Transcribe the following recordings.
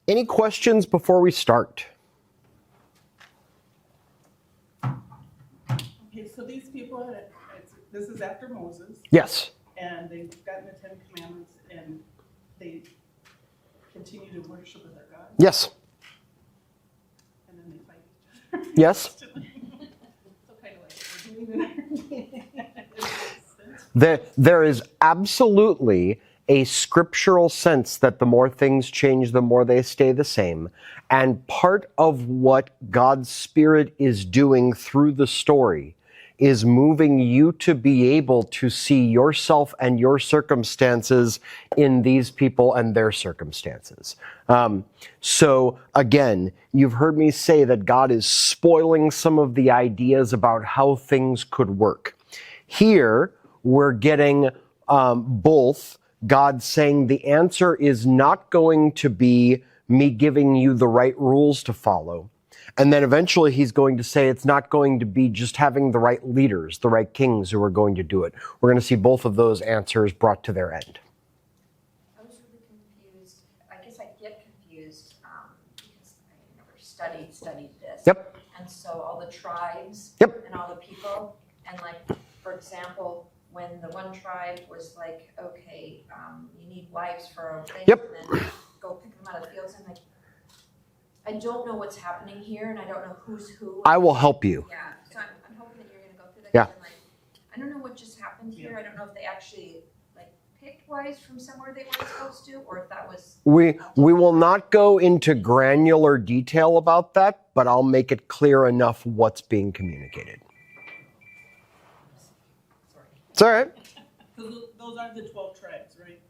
Any questions before we start? Okay, so these people, this is after Moses. Yes. And they've gotten the Ten Commandments and they continue to worship their God. Yes. And then they fight each other. Yes. So kind of like we're doing it. There is absolutely a scriptural sense that the more things change, the more they stay the same. And part of what God's Spirit is doing through the story is moving you to be able to see yourself and your circumstances in these people and their circumstances. So again, you've heard me say that God is spoiling some of the ideas about how things could work. Here, we're getting both God saying the answer is not going to be me giving you the right rules to follow. And then eventually he's going to say it's not going to be just having the right leaders, the right kings who are going to do it. We're going to see both of those answers brought to their end. I was really confused. I guess I get confused because I never studied this. Yep. And so all the tribes Yep. and all the people, and like, for example, when the one tribe was like, okay, you need wives for a thing, Yep. and then go pick them out of the fields, and like, I don't know what's happening here, and I don't know who's who. I will help you. Yeah, so I'm hoping that you're going to go through that. Yeah. And like, I don't know what just happened here. I don't know if they actually like picked wives from somewhere they weren't supposed to, or if that was. We will not go into granular detail about that, but I'll make it clear enough what's being communicated. Sorry. It's all right. Those are the 12 tribes, right?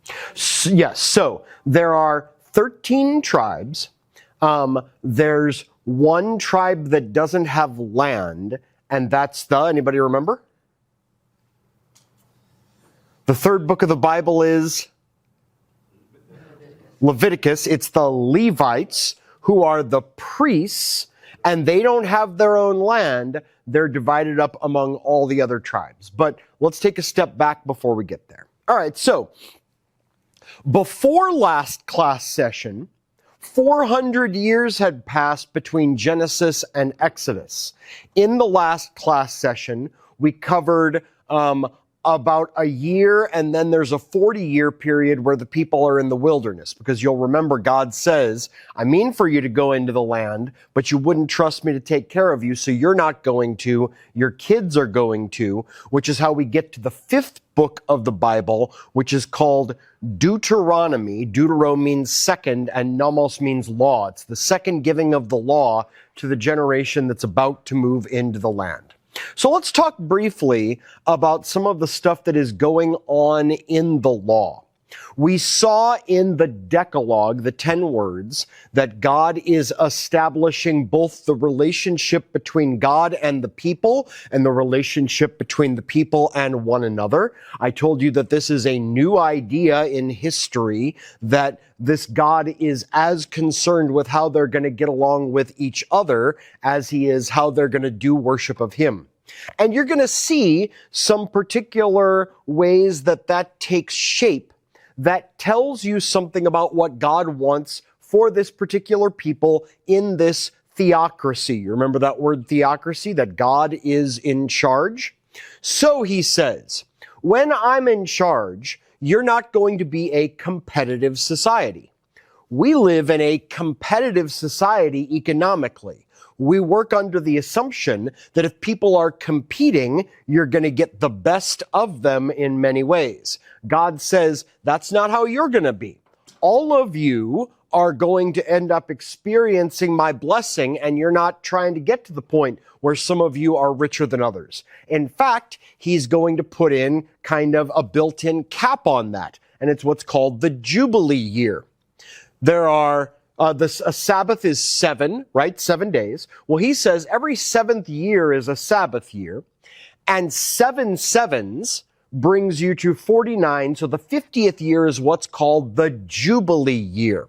Yes, so there are 13 tribes. There's one tribe that doesn't have land, and that's anybody remember? The third book of the Bible is Leviticus. It's the Levites who are the priests, and they don't have their own land. They're divided up among all the other tribes. But let's take a step back before we get there. All right, so before last class session, 400 years had passed between Genesis and Exodus. In the last class session, we covered about a year, and then there's a 40-year period where the people are in the wilderness, because you'll remember God says, I mean for you to go into the land, but you wouldn't trust me to take care of you, so you're not going to, your kids are going to, which is how we get to the fifth book of the Bible, which is called Deuteronomy. Deutero means second, and nomos means law. It's the second giving of the law to the generation that's about to move into the land. So let's talk briefly about some of the stuff that is going on in the law. We saw in the Decalogue, the 10 words, that God is establishing both the relationship between God and the people and the relationship between the people and one another. I told you that this is a new idea in history, that this God is as concerned with how they're going to get along with each other as he is how they're going to do worship of him. And you're going to see some particular ways that that takes shape that tells you something about what God wants for this particular people in this theocracy. You remember that word theocracy, that God is in charge? So he says, when I'm in charge, you're not going to be a competitive society. We live in a competitive society economically. We work under the assumption that if people are competing, you're going to get the best of them in many ways. God says, that's not how you're going to be. All of you are going to end up experiencing my blessing, and you're not trying to get to the point where some of you are richer than others. In fact, he's going to put in kind of a built-in cap on that, and it's what's called the Jubilee year. There are a Sabbath is 7, right? 7 days. Well, he says every 7th year is a Sabbath year, and 7 sevens brings you to 49. So the 50th year is what's called the Jubilee year.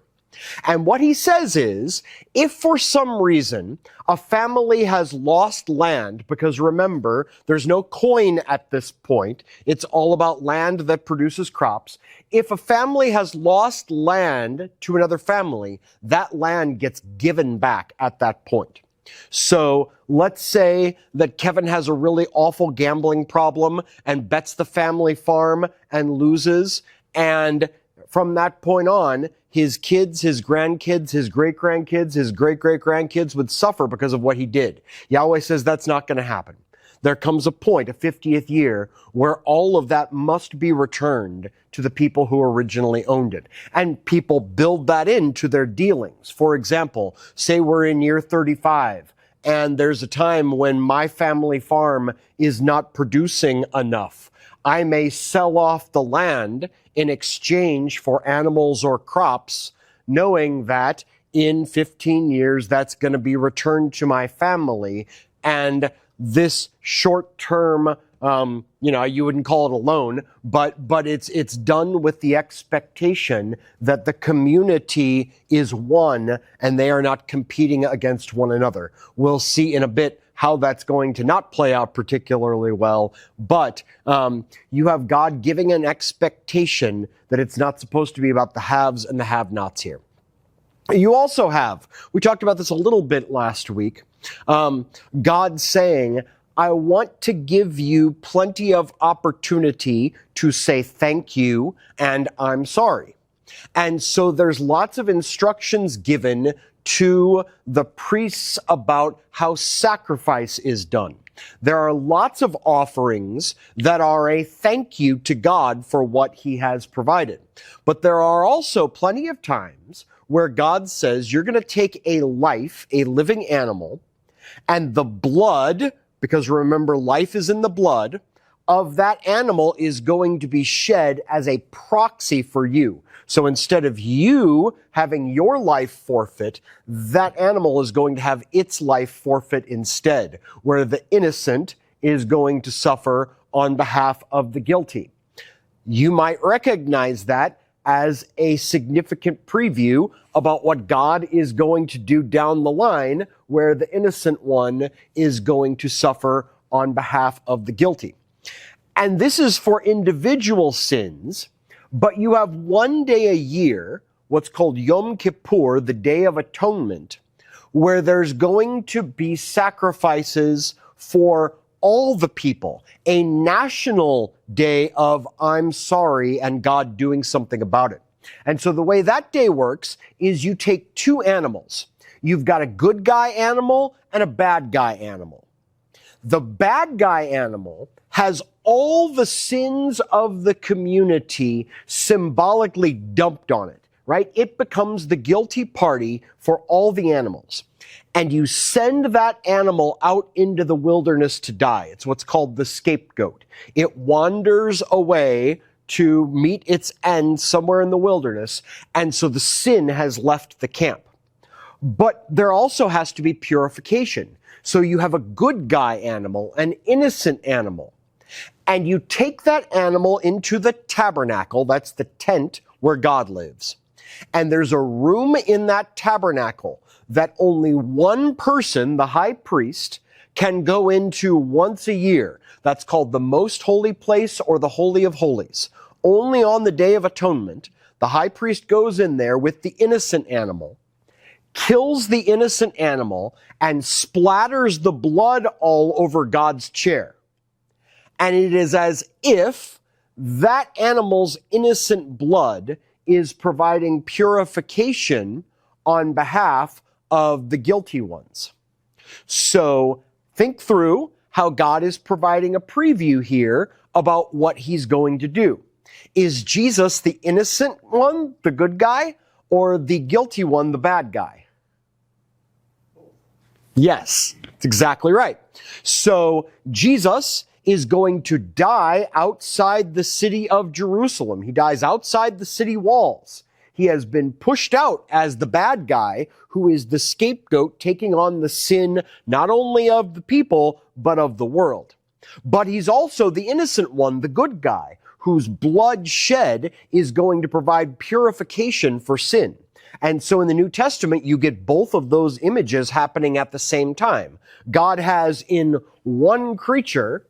And what he says is, if for some reason a family has lost land, because remember, there's no coin at this point, it's all about land that produces crops. If a family has lost land to another family, that land gets given back at that point. So let's say that Kevin has a really awful gambling problem and bets the family farm and loses. And from that point on, his kids, his grandkids, his great-grandkids, his great-great-grandkids would suffer because of what he did. Yahweh says that's not going to happen. There comes a point, a 50th year, where all of that must be returned to the people who originally owned it. And people build that into their dealings. For example, say we're in year 35, and there's a time when my family farm is not producing enough. I may sell off the land in exchange for animals or crops, knowing that in 15 years that's going to be returned to my family, and this short-term, you wouldn't call it a loan, but it's done with the expectation that the community is one and they are not competing against one another. We'll see in a bit how that's going to not play out particularly well, but you have God giving an expectation that it's not supposed to be about the haves and the have-nots here. You also have, we talked about this a little bit last week, God saying, I want to give you plenty of opportunity to say thank you and I'm sorry. And so there's lots of instructions given to the priests about how sacrifice is done. There are lots of offerings that are a thank you to God for what he has provided. But there are also plenty of times where God says you're going to take a life, a living animal, and the blood, because remember, life is in the blood, of that animal is going to be shed as a proxy for you. So instead of you having your life forfeit, that animal is going to have its life forfeit instead, where the innocent is going to suffer on behalf of the guilty. You might recognize that as a significant preview about what God is going to do down the line, where the innocent one is going to suffer on behalf of the guilty. And this is for individual sins, but you have one day a year, what's called Yom Kippur, the Day of Atonement, where there's going to be sacrifices for all the people, a national day of I'm sorry and God doing something about it. And so the way that day works is you take two animals. You've got a good guy animal and a bad guy animal. The bad guy animal has all the sins of the community symbolically dumped on it, right? It becomes the guilty party for all the animals. And you send that animal out into the wilderness to die. It's what's called the scapegoat. It wanders away to meet its end somewhere in the wilderness, and so the sin has left the camp. But there also has to be purification. So you have a good guy animal, an innocent animal, and you take that animal into the tabernacle, that's the tent where God lives. And there's a room in that tabernacle that only one person, the high priest, can go into once a year. That's called the most holy place or the Holy of Holies. Only on the Day of Atonement, the high priest goes in there with the innocent animal, kills the innocent animal, and splatters the blood all over God's chair. And it is as if that animal's innocent blood is providing purification on behalf of the guilty ones. So think through how God is providing a preview here about what he's going to do. Is Jesus the innocent one, the good guy, or the guilty one, the bad guy? Yes, that's exactly right. So Jesus is going to die outside the city of Jerusalem. He dies outside the city walls. He has been pushed out as the bad guy who is the scapegoat taking on the sin not only of the people, but of the world. But he's also the innocent one, the good guy, whose blood shed is going to provide purification for sin. And so in the New Testament, you get both of those images happening at the same time. God has in one creature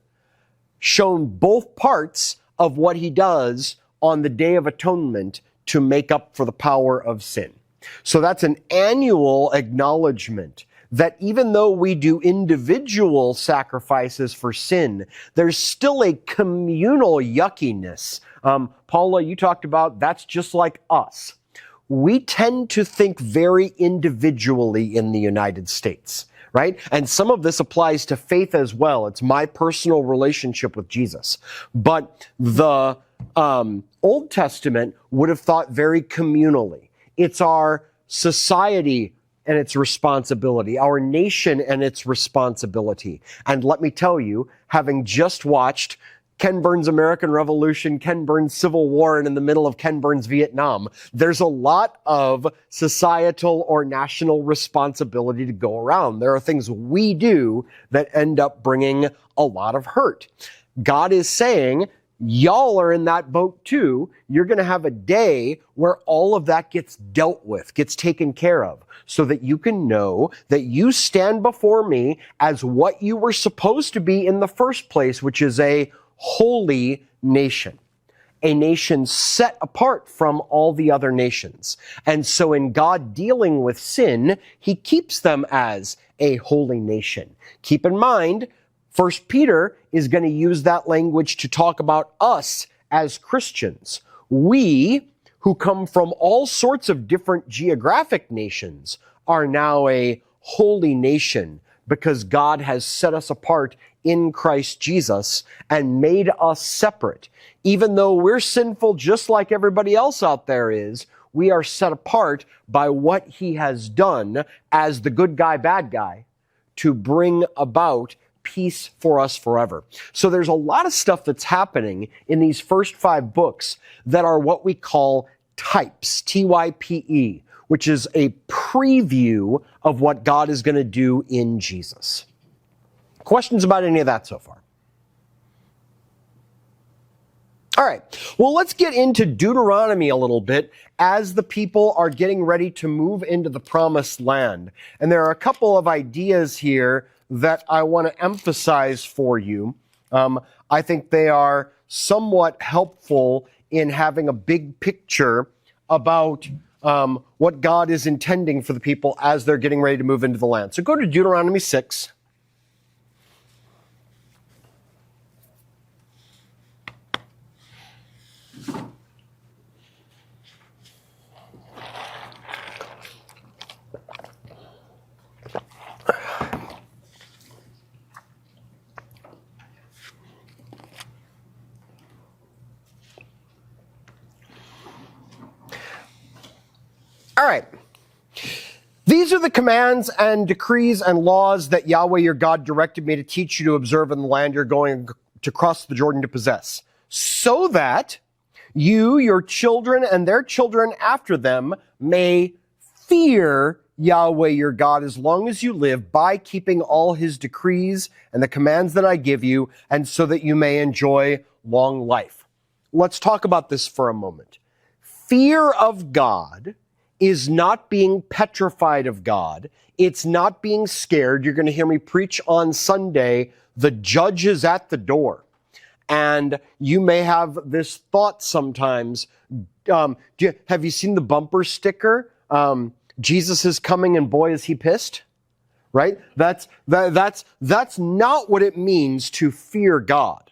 shown both parts of what he does on the Day of Atonement to make up for the power of sin. So that's an annual acknowledgement that even though we do individual sacrifices for sin, there's still a communal yuckiness. Paula, you talked about that's just like us. We tend to think very individually in the United States, right? And some of this applies to faith as well. It's my personal relationship with Jesus. But the Old Testament would have thought very communally. It's our society and its responsibility, our nation and its responsibility. And let me tell you, having just watched Ken Burns' American Revolution, Ken Burns' Civil War, and in the middle of Ken Burns' Vietnam, there's a lot of societal or national responsibility to go around. There are things we do that end up bringing a lot of hurt. God is saying, y'all are in that boat too. You're going to have a day where all of that gets dealt with, gets taken care of, so that you can know that you stand before me as what you were supposed to be in the first place, which is a holy nation, a nation set apart from all the other nations. And so in God dealing with sin, he keeps them as a holy nation. Keep in mind, 1 Peter is going to use that language to talk about us as Christians. We, who come from all sorts of different geographic nations, are now a holy nation because God has set us apart in Christ Jesus and made us separate. Even though we're sinful just like everybody else out there is, we are set apart by what he has done as the good guy, bad guy, to bring about peace for us forever. So there's a lot of stuff that's happening in these first 5 books that are what we call types, T-Y-P-E, which is a preview of what God is going to do in Jesus. Questions about any of that so far? All right, well, let's get into Deuteronomy a little bit as the people are getting ready to move into the promised land. And there are a couple of ideas here that I want to emphasize for you. I think they are somewhat helpful in having a big picture about what God is intending for the people as they're getting ready to move into the land. So go to Deuteronomy 6. All right. These are the commands and decrees and laws that Yahweh your God directed me to teach you to observe in the land you're going to cross the Jordan to possess, so that you, your children, and their children after them may fear Yahweh your God as long as you live by keeping all his decrees and the commands that I give you, and so that you may enjoy long life. Let's talk about this for a moment. Fear of God is not being petrified of God. It's not being scared. You're going to hear me preach on Sunday, the judge is at the door. And you may have this thought sometimes. Have you seen the bumper sticker? Jesus is coming and boy is he pissed. Right? That's not what it means to fear God.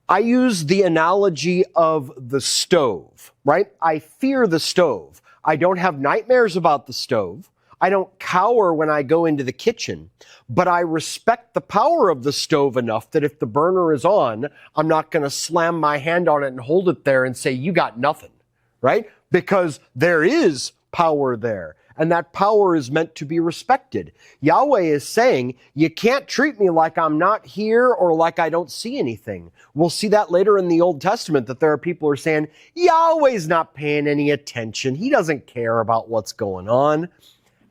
I use the analogy of the stove, right? I fear the stove. I don't have nightmares about the stove. I don't cower when I go into the kitchen, but I respect the power of the stove enough that if the burner is on, I'm not going to slam my hand on it and hold it there and say, you got nothing, right? Because there is power there, and that power is meant to be respected. Yahweh is saying, you can't treat me like I'm not here or like I don't see anything. We'll see that later in the Old Testament, that there are people who are saying, Yahweh's not paying any attention. He doesn't care about what's going on.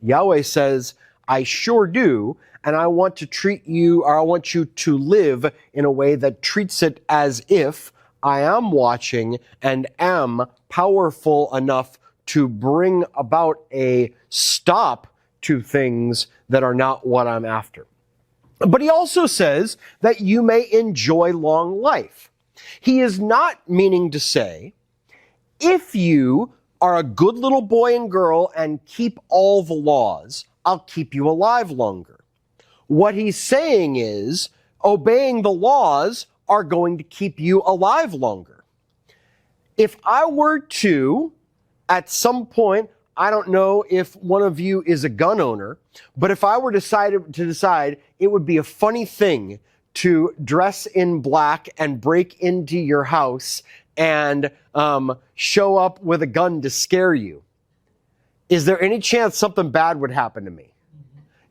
Yahweh says, I sure do, and I want to treat you, or I want you to live in a way that treats it as if I am watching and am powerful enough to bring about a stop to things that are not what I'm after. But he also says that you may enjoy long life. He is not meaning to say, if you are a good little boy and girl and keep all the laws, I'll keep you alive longer. What he's saying is, obeying the laws are going to keep you alive longer. If I were to, at some point, I don't know if one of you is a gun owner, but if I were to decide it would be a funny thing to dress in black and break into your house and show up with a gun to scare you, is there any chance something bad would happen to me?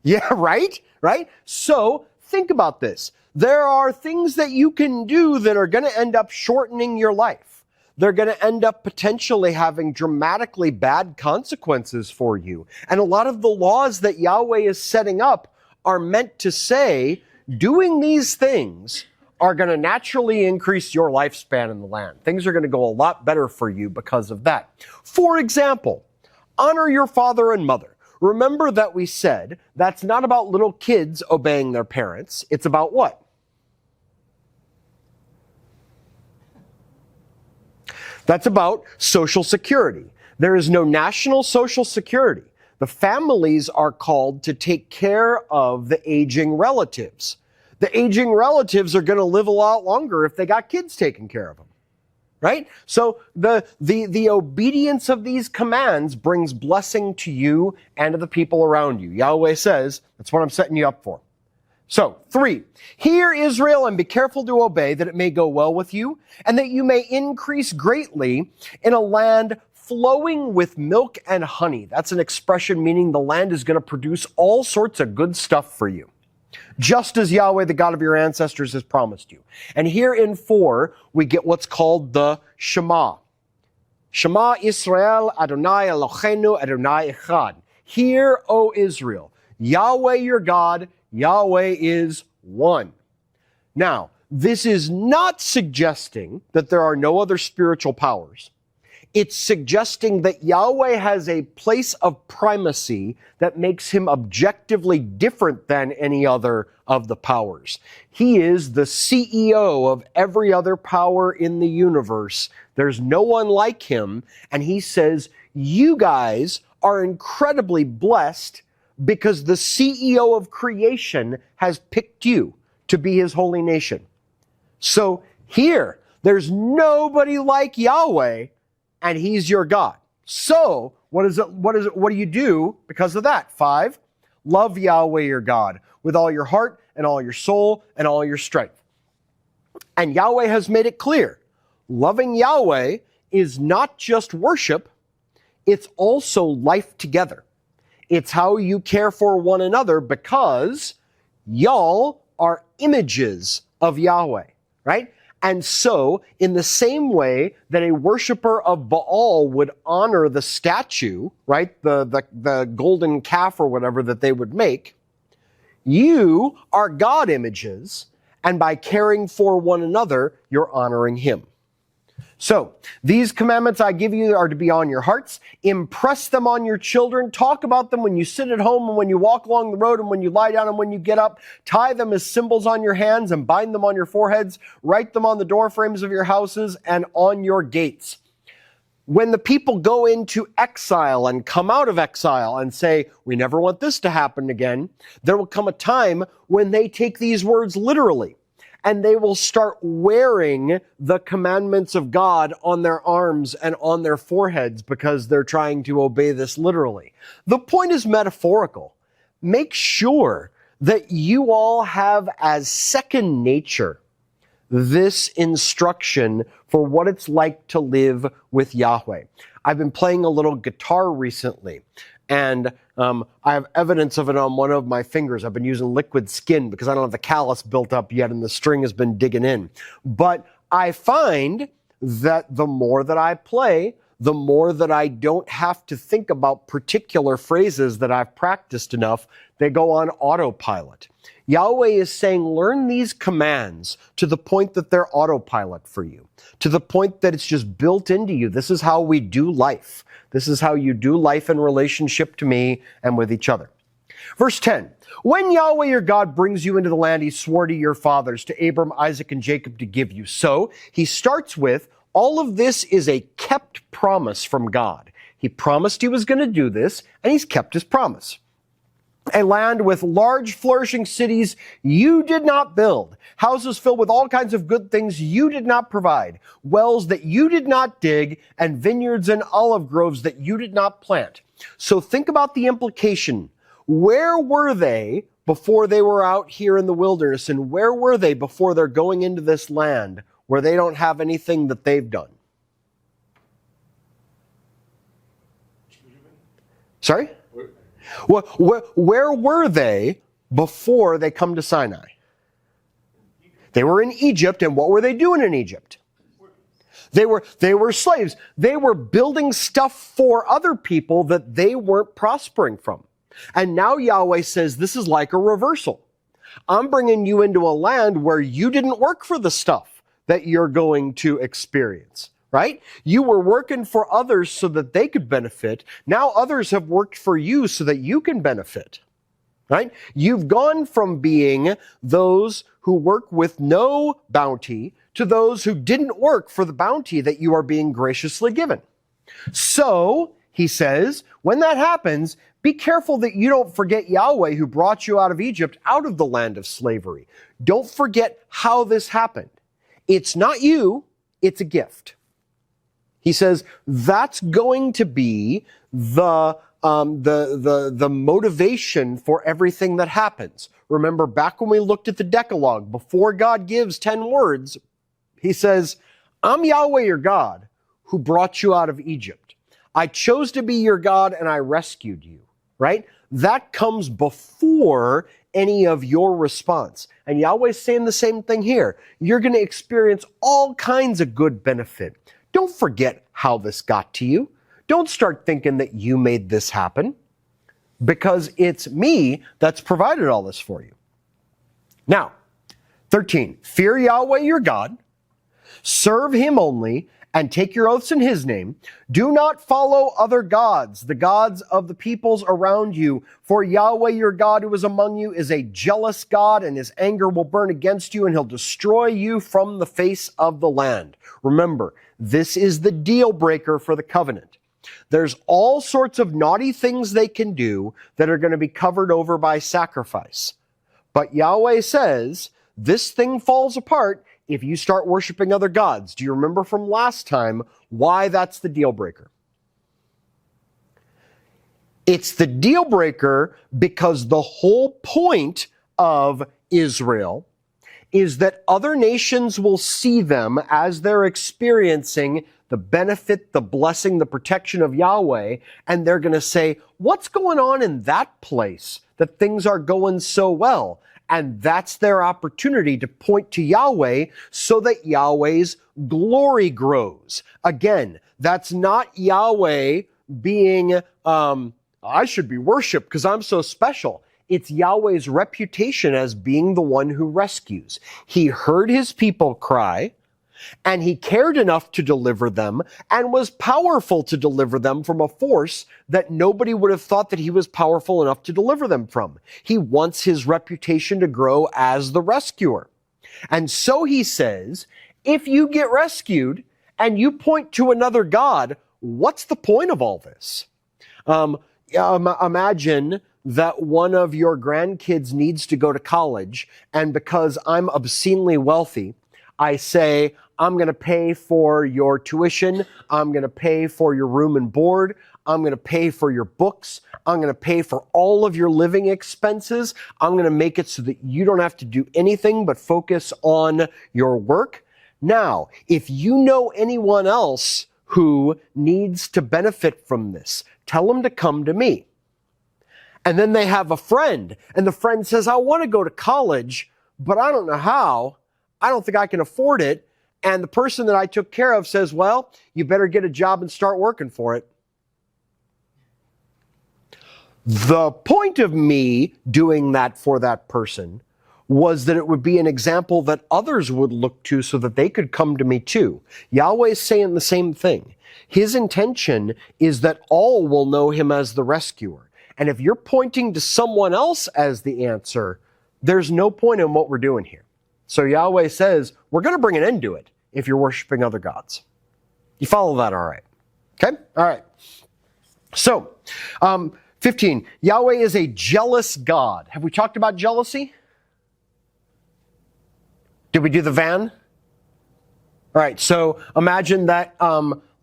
Yeah, right? Right? So think about this. There are things that you can do that are going to end up shortening your life. They're going to end up potentially having dramatically bad consequences for you. And a lot of the laws that Yahweh is setting up are meant to say, doing these things are going to naturally increase your lifespan in the land. Things are going to go a lot better for you because of that. For example, honor your father and mother. Remember that we said that's not about little kids obeying their parents. It's about what? That's about Social Security. There is no national Social Security. The families are called to take care of the aging relatives. The aging relatives are going to live a lot longer if they got kids taking care of them. Right? So the obedience of these commands brings blessing to you and to the people around you. Yahweh says, that's what I'm setting you up for. So, 3, hear Israel and be careful to obey, that it may go well with you, and that you may increase greatly in a land flowing with milk and honey. That's an expression meaning the land is going to produce all sorts of good stuff for you, just as Yahweh, the God of your ancestors, has promised you. And here in 4, we get what's called the Shema. Shema Israel, Adonai Eloheinu, Adonai Echad. Hear, O Israel, Yahweh your God, Yahweh is one. Now, this is not suggesting that there are no other spiritual powers. It's suggesting that Yahweh has a place of primacy that makes him objectively different than any other of the powers. He is the CEO of every other power in the universe. There's no one like him. And he says, you guys are incredibly blessed because the CEO of creation has picked you to be his holy nation. So here, there's nobody like Yahweh, and he's your God. So, what do you do because of that? 5, love Yahweh your God with all your heart and all your soul and all your strength. And Yahweh has made it clear, loving Yahweh is not just worship, it's also life together. It's how you care for one another because y'all are images of Yahweh, right? And so, in the same way that a worshiper of Baal would honor the statue, right, the golden calf or whatever that they would make, you are God images, and by caring for one another, you're honoring him. So, these commandments I give you are to be on your hearts. Impress them on your children. Talk about them when you sit at home and when you walk along the road and when you lie down and when you get up. Tie them as symbols on your hands and bind them on your foreheads. Write them on the door frames of your houses and on your gates. When the people go into exile and come out of exile and say, we never want this to happen again, there will come a time when they take these words literally. And they will start wearing the commandments of God on their arms and on their foreheads because they're trying to obey this literally. The point is metaphorical. Make sure that you all have as second nature this instruction for what it's like to live with Yahweh. I've been playing a little guitar recently, and I have evidence of it on one of my fingers. I've been using liquid skin because I don't have the callus built up yet and the string has been digging in. But I find that the more that I play, the more that I don't have to think about particular phrases that I've practiced enough. They go on autopilot. Yahweh is saying, learn these commands to the point that they're autopilot for you, to the point that it's just built into you. This is how we do life. This is how you do life in relationship to me and with each other. Verse 10, when Yahweh your God brings you into the land he swore to your fathers, to Abram, Isaac, and Jacob to give you. So he starts with, all of this is a kept promise from God. He promised he was going to do this, and he's kept his promise. A land with large flourishing cities you did not build, houses filled with all kinds of good things you did not provide, wells that you did not dig, and vineyards and olive groves that you did not plant. So think about the implication. Where were they before they were out here in the wilderness, and where were they before they're going into this land where they don't have anything that they've done? Sorry? Where were they before they come to Sinai? They were in Egypt, and what were they doing in Egypt? They were slaves. They were building stuff for other people that they weren't prospering from. And now Yahweh says this is like a reversal. I'm bringing you into a land where you didn't work for the stuff that you're going to experience. Right? You were working for others so that they could benefit. Now others have worked for you so that you can benefit. Right? You've gone from being those who work with no bounty to those who didn't work for the bounty that you are being graciously given. So, he says, when that happens, be careful that you don't forget Yahweh who brought you out of Egypt, out of the land of slavery. Don't forget how this happened. It's not you, it's a gift. He says that's going to be the motivation for everything that happens. Remember, back when we looked at the Decalogue, before God gives 10 words, he says, I'm Yahweh your God who brought you out of Egypt. I chose to be your God and I rescued you, right? That comes before any of your response. And Yahweh's saying the same thing here. You're going to experience all kinds of good benefit. Don't forget how this got to you. Don't start thinking that you made this happen, because it's me that's provided all this for you. Now, 13, fear Yahweh your God, serve him only, and take your oaths in his name. Do not follow other gods, the gods of the peoples around you. For Yahweh your God who is among you is a jealous God, and his anger will burn against you, and he'll destroy you from the face of the land. Remember, this is the deal breaker for the covenant. There's all sorts of naughty things they can do that are going to be covered over by sacrifice. But Yahweh says, this thing falls apart if you start worshiping other gods. Do you remember from last time why that's the deal breaker? It's the deal breaker because the whole point of Israel is that other nations will see them as they're experiencing the benefit, the blessing, the protection of Yahweh, and they're going to say, what's going on in that place that things are going so well? And that's their opportunity to point to Yahweh so that Yahweh's glory grows. Again, that's not Yahweh being, I should be worshiped because I'm so special. It's Yahweh's reputation as being the one who rescues. He heard his people cry, and he cared enough to deliver them, and was powerful to deliver them from a force that nobody would have thought that he was powerful enough to deliver them from. He wants his reputation to grow as the rescuer. And so he says, if you get rescued and you point to another God, what's the point of all this? Imagine that one of your grandkids needs to go to college, and because I'm obscenely wealthy, I say, I'm going to pay for your tuition, I'm going to pay for your room and board, I'm going to pay for your books, I'm going to pay for all of your living expenses, I'm going to make it so that you don't have to do anything but focus on your work. Now, if you know anyone else who needs to benefit from this, tell them to come to me. And then they have a friend, and the friend says, I want to go to college, but I don't know how. I don't think I can afford it. And the person that I took care of says, well, you better get a job and start working for it. The point of me doing that for that person was that it would be an example that others would look to so that they could come to me too. Yahweh is saying the same thing. His intention is that all will know him as the rescuer. And if you're pointing to someone else as the answer, there's no point in what we're doing here. So Yahweh says, we're going to bring an end to it if you're worshiping other gods. You follow that all right? Okay? All right. So, 15, Yahweh is a jealous God. Have we talked about jealousy? Did we do the van? All right, so imagine that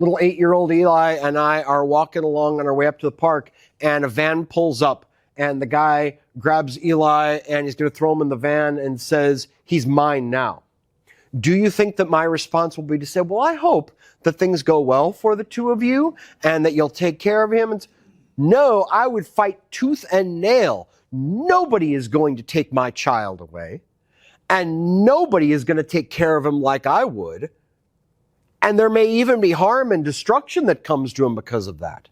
little 8-year-old Eli and I are walking along on our way up to the park, and a van pulls up, and the guy grabs Eli, and he's going to throw him in the van and says, he's mine now. Do you think that my response will be to say, well, I hope that things go well for the two of you and that you'll take care of him? No, I would fight tooth and nail. Nobody is going to take my child away, and nobody is going to take care of him like I would. And there may even be harm and destruction that comes to him because of that.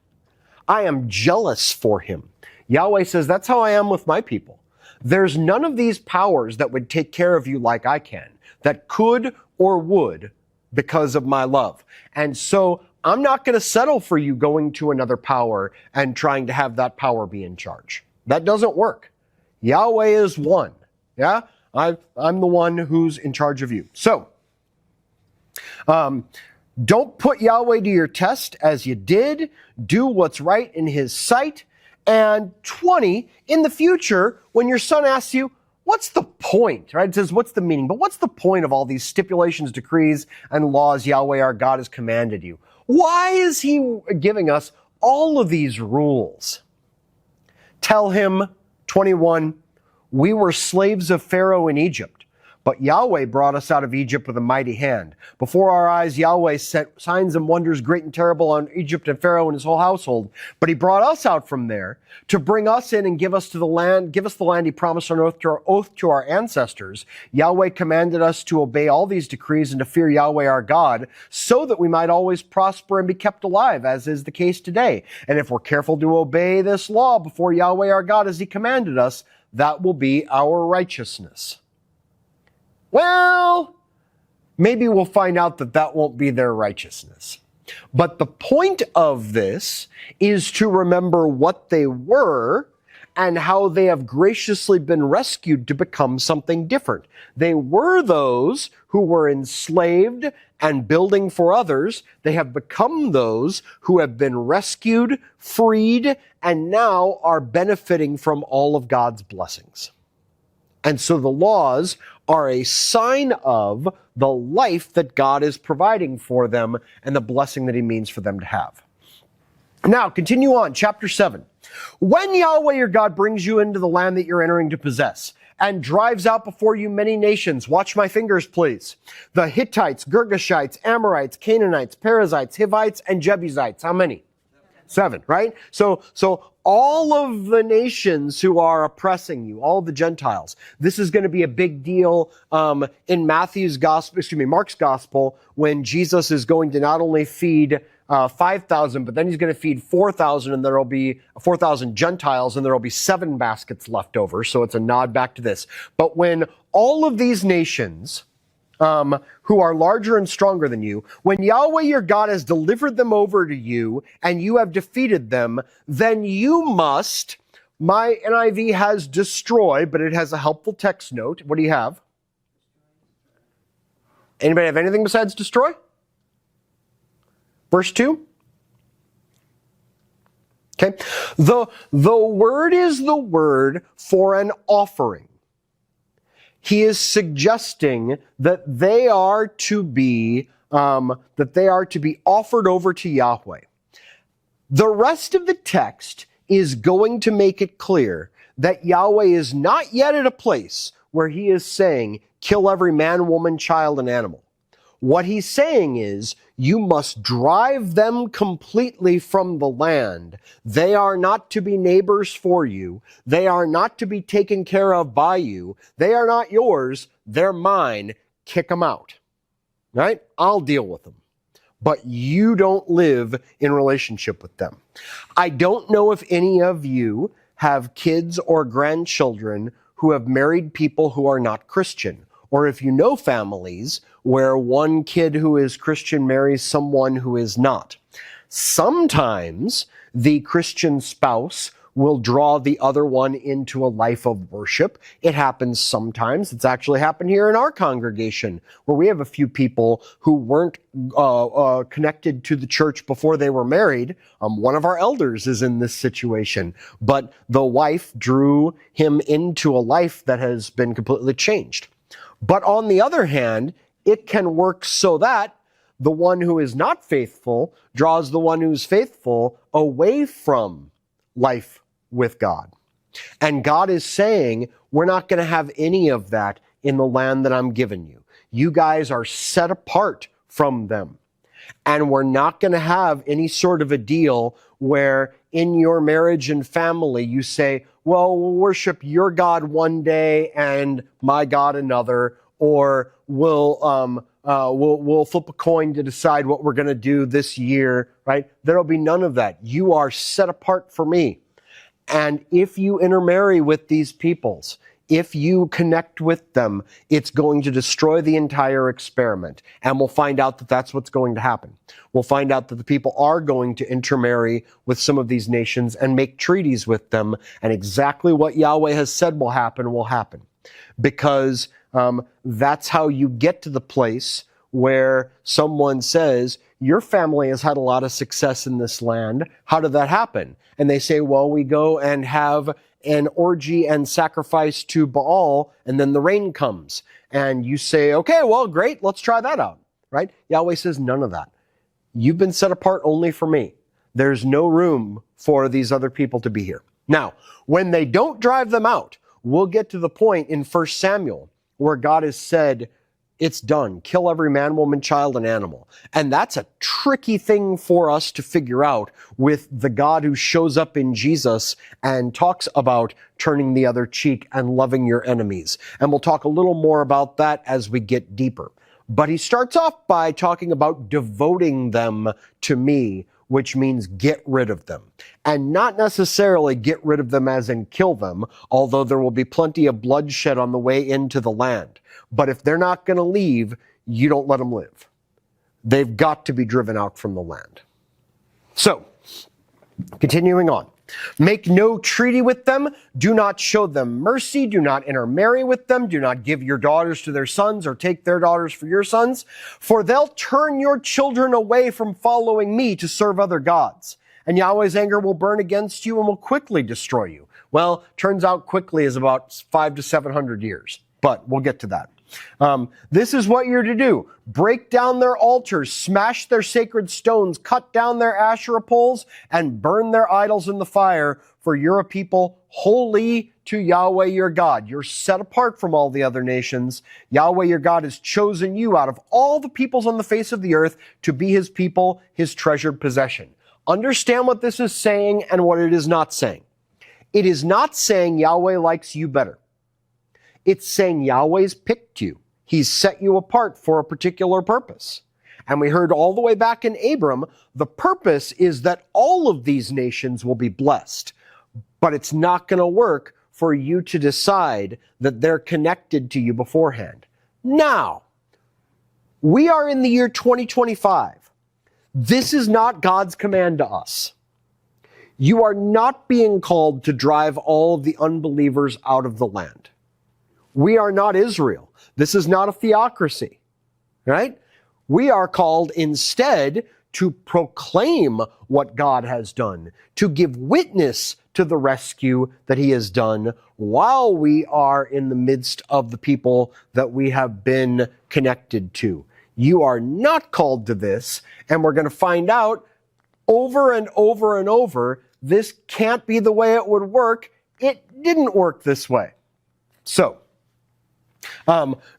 I am jealous for him. Yahweh says, that's how I am with my people. There's none of these powers that would take care of you like I can, that could or would because of my love. And so I'm not going to settle for you going to another power and trying to have that power be in charge. That doesn't work. Yahweh is one. Yeah? I'm the one who's in charge of you. So, don't put Yahweh to your test as you did. Do what's right in his sight. And 20, in the future, when your son asks you, what's the point, right? It says, what's the meaning? But what's the point of all these stipulations, decrees, and laws Yahweh our God has commanded you? Why is he giving us all of these rules? Tell him, 21, we were slaves of Pharaoh in Egypt. But Yahweh brought us out of Egypt with a mighty hand. Before our eyes, Yahweh sent signs and wonders great and terrible on Egypt and Pharaoh and his whole household. But he brought us out from there to bring us in and give us the land he promised on oath to our ancestors. Yahweh commanded us to obey all these decrees and to fear Yahweh our God, so that we might always prosper and be kept alive, as is the case today. And if we're careful to obey this law before Yahweh our God as he commanded us, that will be our righteousness. Well, maybe we'll find out that that won't be their righteousness. But the point of this is to remember what they were and how they have graciously been rescued to become something different. They were those who were enslaved and building for others. They have become those who have been rescued, freed, and now are benefiting from all of God's blessings. And so the laws are a sign of the life that God is providing for them and the blessing that he means for them to have. Now, continue on, chapter 7. When Yahweh your God brings you into the land that you're entering to possess, and drives out before you many nations, watch my fingers, please. The Hittites, Girgashites, Amorites, Canaanites, Perizzites, Hivites, and Jebusites. How many? 7, right? So all of the nations who are oppressing you, all of the Gentiles, this is going to be a big deal in Mark's gospel, when Jesus is going to not only feed 5,000, but then he's going to feed 4,000, and there will be 4,000 Gentiles, and there will be 7 baskets left over. So it's a nod back to this. But when all of these nations who are larger and stronger than you, when Yahweh your God has delivered them over to you and you have defeated them, then you must, my NIV has destroy, but it has a helpful text note. What do you have? Anybody have anything besides destroy? Verse 2. Okay. The word is the word for an offering. He is suggesting that they are to be offered over to Yahweh. The rest of the text is going to make it clear that Yahweh is not yet at a place where he is saying, kill every man, woman, child, and animal. What he's saying is, you must drive them completely from the land. They are not to be neighbors for you. They are not to be taken care of by you. They are not yours. They're mine. Kick them out. Right? I'll deal with them. But you don't live in relationship with them. I don't know if any of you have kids or grandchildren who have married people who are not Christian, or if you know families where one kid who is Christian marries someone who is not. Sometimes the Christian spouse will draw the other one into a life of worship. It happens sometimes. It's actually happened here in our congregation, where we have a few people who weren't connected to the church before they were married. One of our elders is in this situation, but the wife drew him into a life that has been completely changed. But on the other hand, it can work so that the one who is not faithful draws the one who's faithful away from life with God. And God is saying, we're not going to have any of that in the land that I'm giving you. You guys are set apart from them. And we're not going to have any sort of a deal where in your marriage and family you say, well, we'll worship your God one day and my God another, or we'll flip a coin to decide what we're going to do this year, right? There'll be none of that. You are set apart for me. And if you intermarry with these peoples, if you connect with them, it's going to destroy the entire experiment. And we'll find out that that's what's going to happen. We'll find out that the people are going to intermarry with some of these nations and make treaties with them. And exactly what Yahweh has said will happen. Because that's how you get to the place where someone says, your family has had a lot of success in this land. How did that happen? And they say, well, we go and have an orgy and sacrifice to Baal, and then the rain comes. And you say, okay, well, great, let's try that out, right? Yahweh says, none of that. You've been set apart only for me. There's no room for these other people to be here. Now, when they don't drive them out, we'll get to the point in 1 Samuel where God has said, it's done. Kill every man, woman, child, and animal. And that's a tricky thing for us to figure out with the God who shows up in Jesus and talks about turning the other cheek and loving your enemies. And we'll talk a little more about that as we get deeper. But he starts off by talking about devoting them to me, which means get rid of them. And not necessarily get rid of them as in kill them, although there will be plenty of bloodshed on the way into the land. But if they're not going to leave, you don't let them live. They've got to be driven out from the land. So, continuing on. Make no treaty with them. Do not show them mercy. Do not intermarry with them. Do not give your daughters to their sons or take their daughters for your sons. For they'll turn your children away from following me to serve other gods. And Yahweh's anger will burn against you and will quickly destroy you. Well, turns out quickly is about 500 to 700 years. But we'll get to that. This is what you're to do. Break down their altars, smash their sacred stones, cut down their Asherah poles, and burn their idols in the fire, for you're a people holy to Yahweh your God. You're set apart from all the other nations. Yahweh your God has chosen you out of all the peoples on the face of the earth to be his people, his treasured possession. Understand what this is saying and what it is not saying. It is not saying Yahweh likes you better. It's saying Yahweh's picked you. He's set you apart for a particular purpose. And we heard all the way back in Abram, the purpose is that all of these nations will be blessed. But it's not going to work for you to decide that they're connected to you beforehand. Now, we are in the year 2025. This is not God's command to us. You are not being called to drive all of the unbelievers out of the land. We are not Israel. This is not a theocracy, right? We are called instead to proclaim what God has done, to give witness to the rescue that he has done while we are in the midst of the people that we have been connected to. You are not called to this, and we're going to find out over and over and over, this can't be the way it would work. It didn't work this way. So,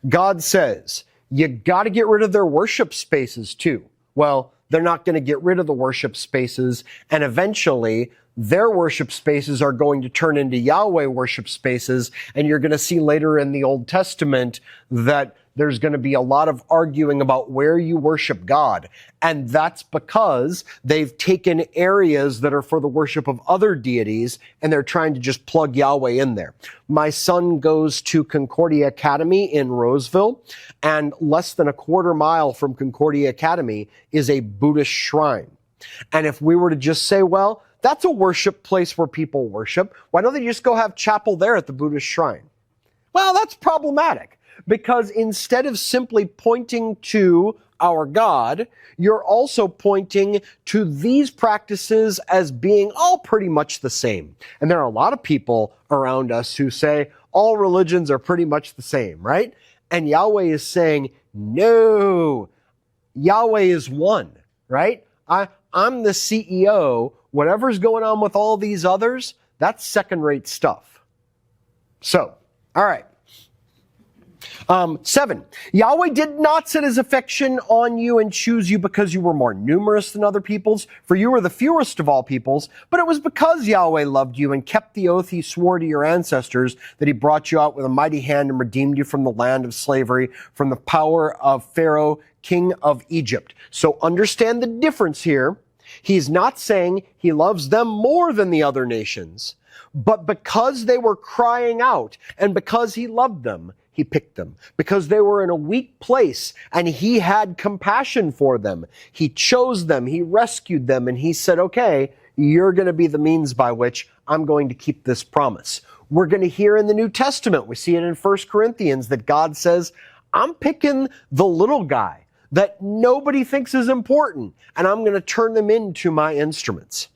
God says, you got to get rid of their worship spaces too. Well, they're not going to get rid of the worship spaces, and eventually their worship spaces are going to turn into Yahweh worship spaces, and you're going to see later in the Old Testament that there's going to be a lot of arguing about where you worship God. And that's because they've taken areas that are for the worship of other deities and they're trying to just plug Yahweh in there. My son goes to Concordia Academy in Roseville, and less than a quarter mile from Concordia Academy is a Buddhist shrine. And if we were to just say, well, that's a worship place where people worship. Why don't they just go have chapel there at the Buddhist shrine? Well, that's problematic, because instead of simply pointing to our God, you're also pointing to these practices as being all pretty much the same. And there are a lot of people around us who say all religions are pretty much the same, right? And Yahweh is saying, no, Yahweh is one, right? I'm the CEO. Whatever's going on with all these others, that's second-rate stuff. So, all right. 7, Yahweh did not set his affection on you and choose you because you were more numerous than other peoples, for you were the fewest of all peoples, but it was because Yahweh loved you and kept the oath he swore to your ancestors that he brought you out with a mighty hand and redeemed you from the land of slavery, from the power of Pharaoh, king of Egypt. So understand the difference here. He's not saying he loves them more than the other nations, but because they were crying out and because he loved them, he picked them. Because they were in a weak place and he had compassion for them, he chose them, he rescued them, and he said, okay, you're going to be the means by which I'm going to keep this promise. We're going to hear in the New Testament, we see it in 1 Corinthians, that God says, I'm picking the little guy that nobody thinks is important, and I'm going to turn them into my instruments.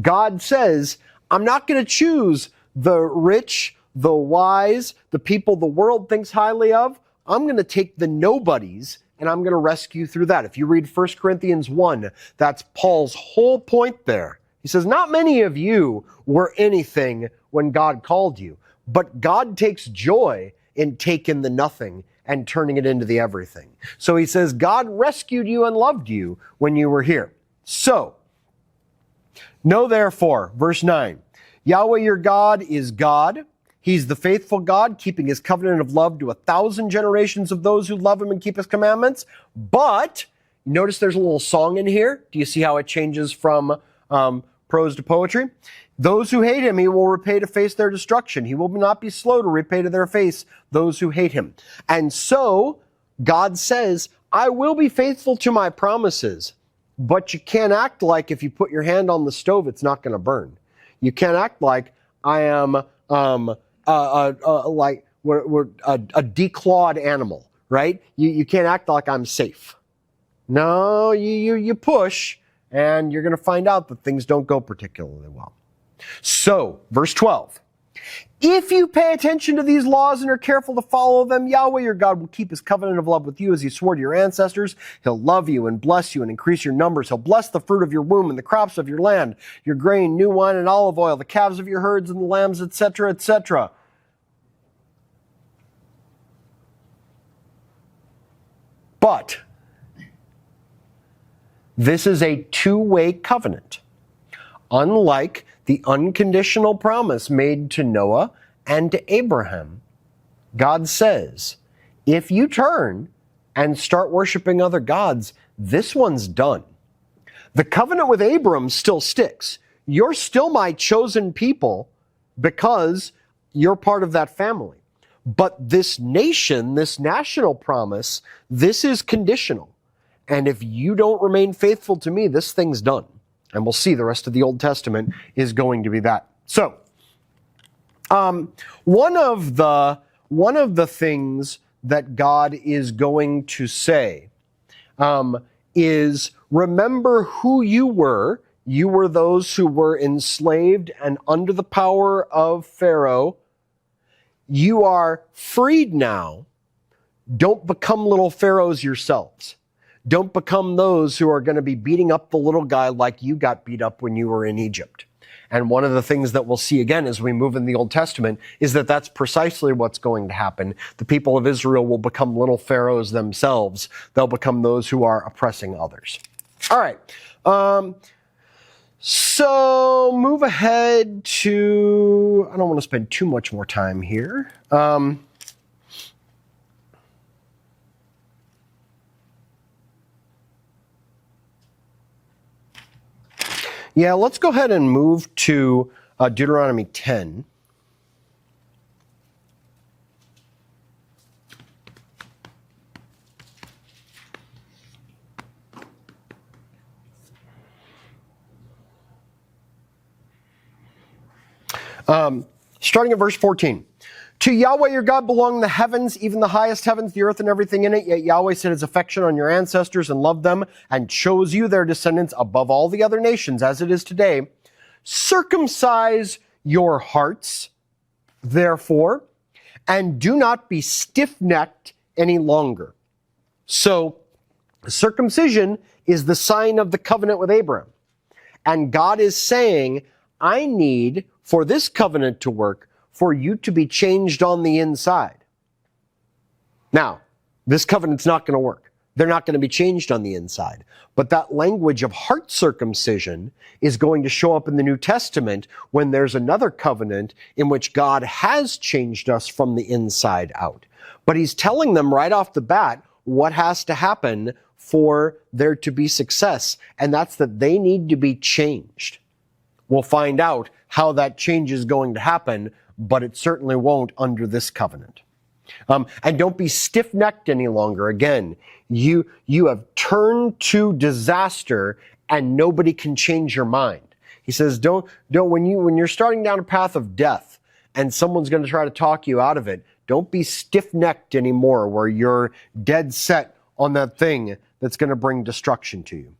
God says, I'm not going to choose the rich, the wise, the people the world thinks highly of. I'm going to take the nobodies and I'm going to rescue through that. If you read 1 Corinthians 1, that's Paul's whole point there. He says, not many of you were anything when God called you, but God takes joy in taking the nothing and turning it into the everything. So he says, God rescued you and loved you when you were here. So, know therefore, verse 9, Yahweh your God is God. He's the faithful God, keeping his covenant of love to 1,000 generations of those who love him and keep his commandments. But, notice there's a little song in here. Do you see how it changes from prose to poetry? Those who hate him, he will repay to face their destruction. He will not be slow to repay to their face those who hate him. And so, God says, I will be faithful to my promises, but you can't act like if you put your hand on the stove, it's not going to burn. You can't act like I am like we're a declawed animal, right? You can't act like I'm safe. No, you push, and you're going to find out that things don't go particularly well. So, verse 12. If you pay attention to these laws and are careful to follow them, Yahweh your God will keep his covenant of love with you as he swore to your ancestors. He'll love you and bless you and increase your numbers. He'll bless the fruit of your womb and the crops of your land, your grain, new wine and olive oil, the calves of your herds and the lambs, etc., etc. But this is a two-way covenant, unlike the unconditional promise made to Noah and to Abraham. God says, if you turn and start worshiping other gods, this one's done. The covenant with Abram still sticks. You're still my chosen people because you're part of that family. But this nation, this national promise, this is conditional. And if you don't remain faithful to me, this thing's done. And we'll see the rest of the Old Testament is going to be that. So, one of the things that God is going to say is, remember who you were. You were those who were enslaved and under the power of Pharaoh. You are freed now. Don't become little pharaohs yourselves. Don't become those who are going to be beating up the little guy like you got beat up when you were in Egypt. And one of the things that we'll see again as we move in the Old Testament is that that's precisely what's going to happen. The people of Israel will become little pharaohs themselves. They'll become those who are oppressing others. All right. So move ahead to, I don't want to spend too much more time here. Yeah, let's go ahead and move to Deuteronomy 10. Starting at verse 14. To Yahweh your God belong the heavens, even the highest heavens, the earth and everything in it. Yet Yahweh set his affection on your ancestors and loved them and chose you, their descendants, above all the other nations, as it is today. Circumcise your hearts, therefore, and do not be stiff-necked any longer. So, circumcision is the sign of the covenant with Abraham. And God is saying, I need, for this covenant to work, for you to be changed on the inside. Now, this covenant's not going to work. They're not going to be changed on the inside. But that language of heart circumcision is going to show up in the New Testament when there's another covenant in which God has changed us from the inside out. But he's telling them right off the bat what has to happen for there to be success, and that's that they need to be changed. We'll find out how that change is going to happen, but it certainly won't under this covenant. And don't be stiff-necked any longer. Again, you have turned to disaster and nobody can change your mind. He says, when you're starting down a path of death and someone's going to try to talk you out of it, don't be stiff-necked anymore where you're dead set on that thing that's going to bring destruction to you.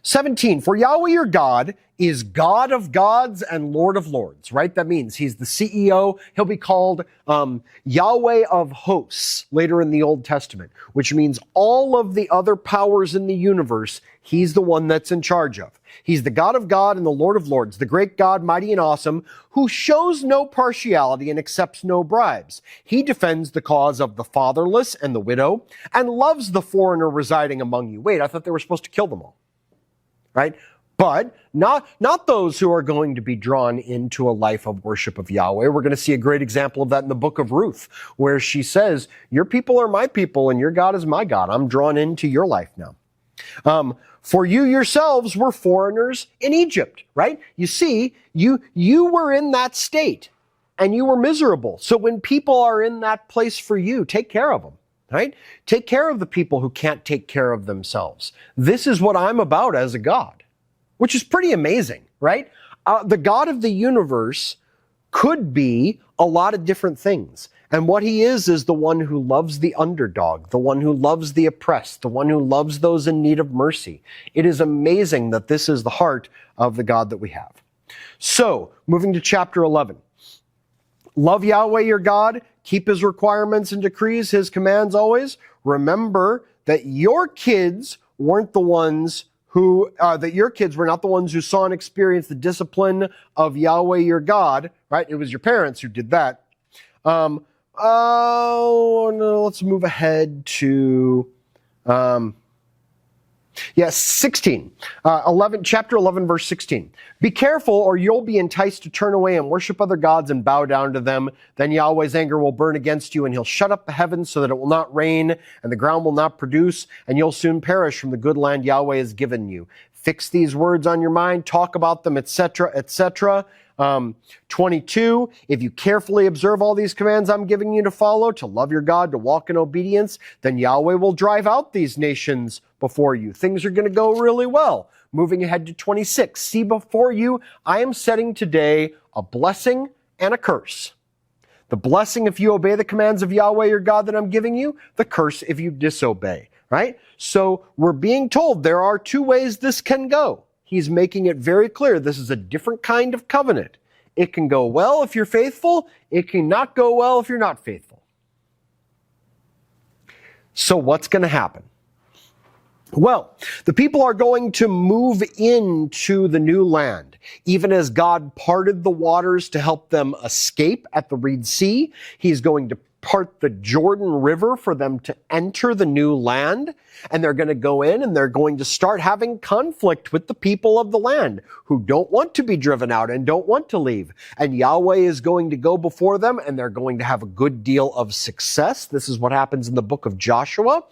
17, for Yahweh your God is God of gods and Lord of lords, right? That means he's the CEO. He'll be called Yahweh of hosts later in the Old Testament, which means all of the other powers in the universe, he's the one that's in charge of. He's the God of God and the Lord of lords, the great God, mighty and awesome, who shows no partiality and accepts no bribes. He defends the cause of the fatherless and the widow and loves the foreigner residing among you. Wait, I thought they were supposed to kill them all, right? But not those who are going to be drawn into a life of worship of Yahweh. We're going to see a great example of that in the book of Ruth, where she says, your people are my people and your God is my God. I'm drawn into your life now. For you yourselves were foreigners in Egypt, right? You see, you were in that state and you were miserable. So when people are in that place for you, take care of them, right? Take care of the people who can't take care of themselves. This is what I'm about as a God, which is pretty amazing, right? The God of the universe could be a lot of different things. And what he is the one who loves the underdog, the one who loves the oppressed, the one who loves those in need of mercy. It is amazing that this is the heart of the God that we have. So, moving to chapter 11. Love Yahweh your God, keep his requirements and decrees, his commands always. Remember that your kids weren't the ones that your kids were not the ones who saw and experienced the discipline of Yahweh your God, right? It was your parents who did that. Let's move ahead to, 16. Chapter 11, verse 16. Be careful or you'll be enticed to turn away and worship other gods and bow down to them. Then Yahweh's anger will burn against you and he'll shut up the heavens so that it will not rain and the ground will not produce and you'll soon perish from the good land Yahweh has given you. Fix these words on your mind, talk about them, etc., etc. 22, if you carefully observe all these commands I'm giving you to follow, to love your God, to walk in obedience, then Yahweh will drive out these nations before you. Things are going to go really well. Moving ahead to 26, see before you, I am setting today a blessing and a curse. The blessing if you obey the commands of Yahweh your God that I'm giving you, the curse if you disobey, right? So we're being told there are two ways this can go. He's making it very clear this is a different kind of covenant. It can go well if you're faithful. It can not go well if you're not faithful. So what's going to happen? Well, the people are going to move into the new land. Even as God parted the waters to help them escape at the Red Sea, he's going to part the Jordan River for them to enter the new land. And they're going to go in and they're going to start having conflict with the people of the land who don't want to be driven out and don't want to leave. And Yahweh is going to go before them and they're going to have a good deal of success. This is what happens in the book of Joshua.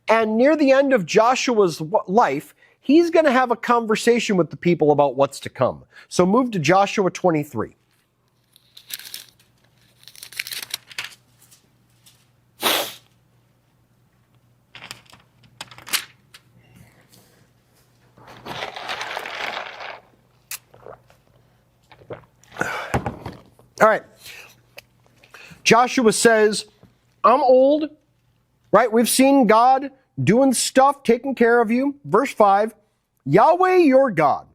And near the end of Joshua's life, he's going to have a conversation with the people about what's to come. So move to Joshua 23. All right. Joshua says, I'm old, right? We've seen God doing stuff, taking care of you. Verse 5, Yahweh your God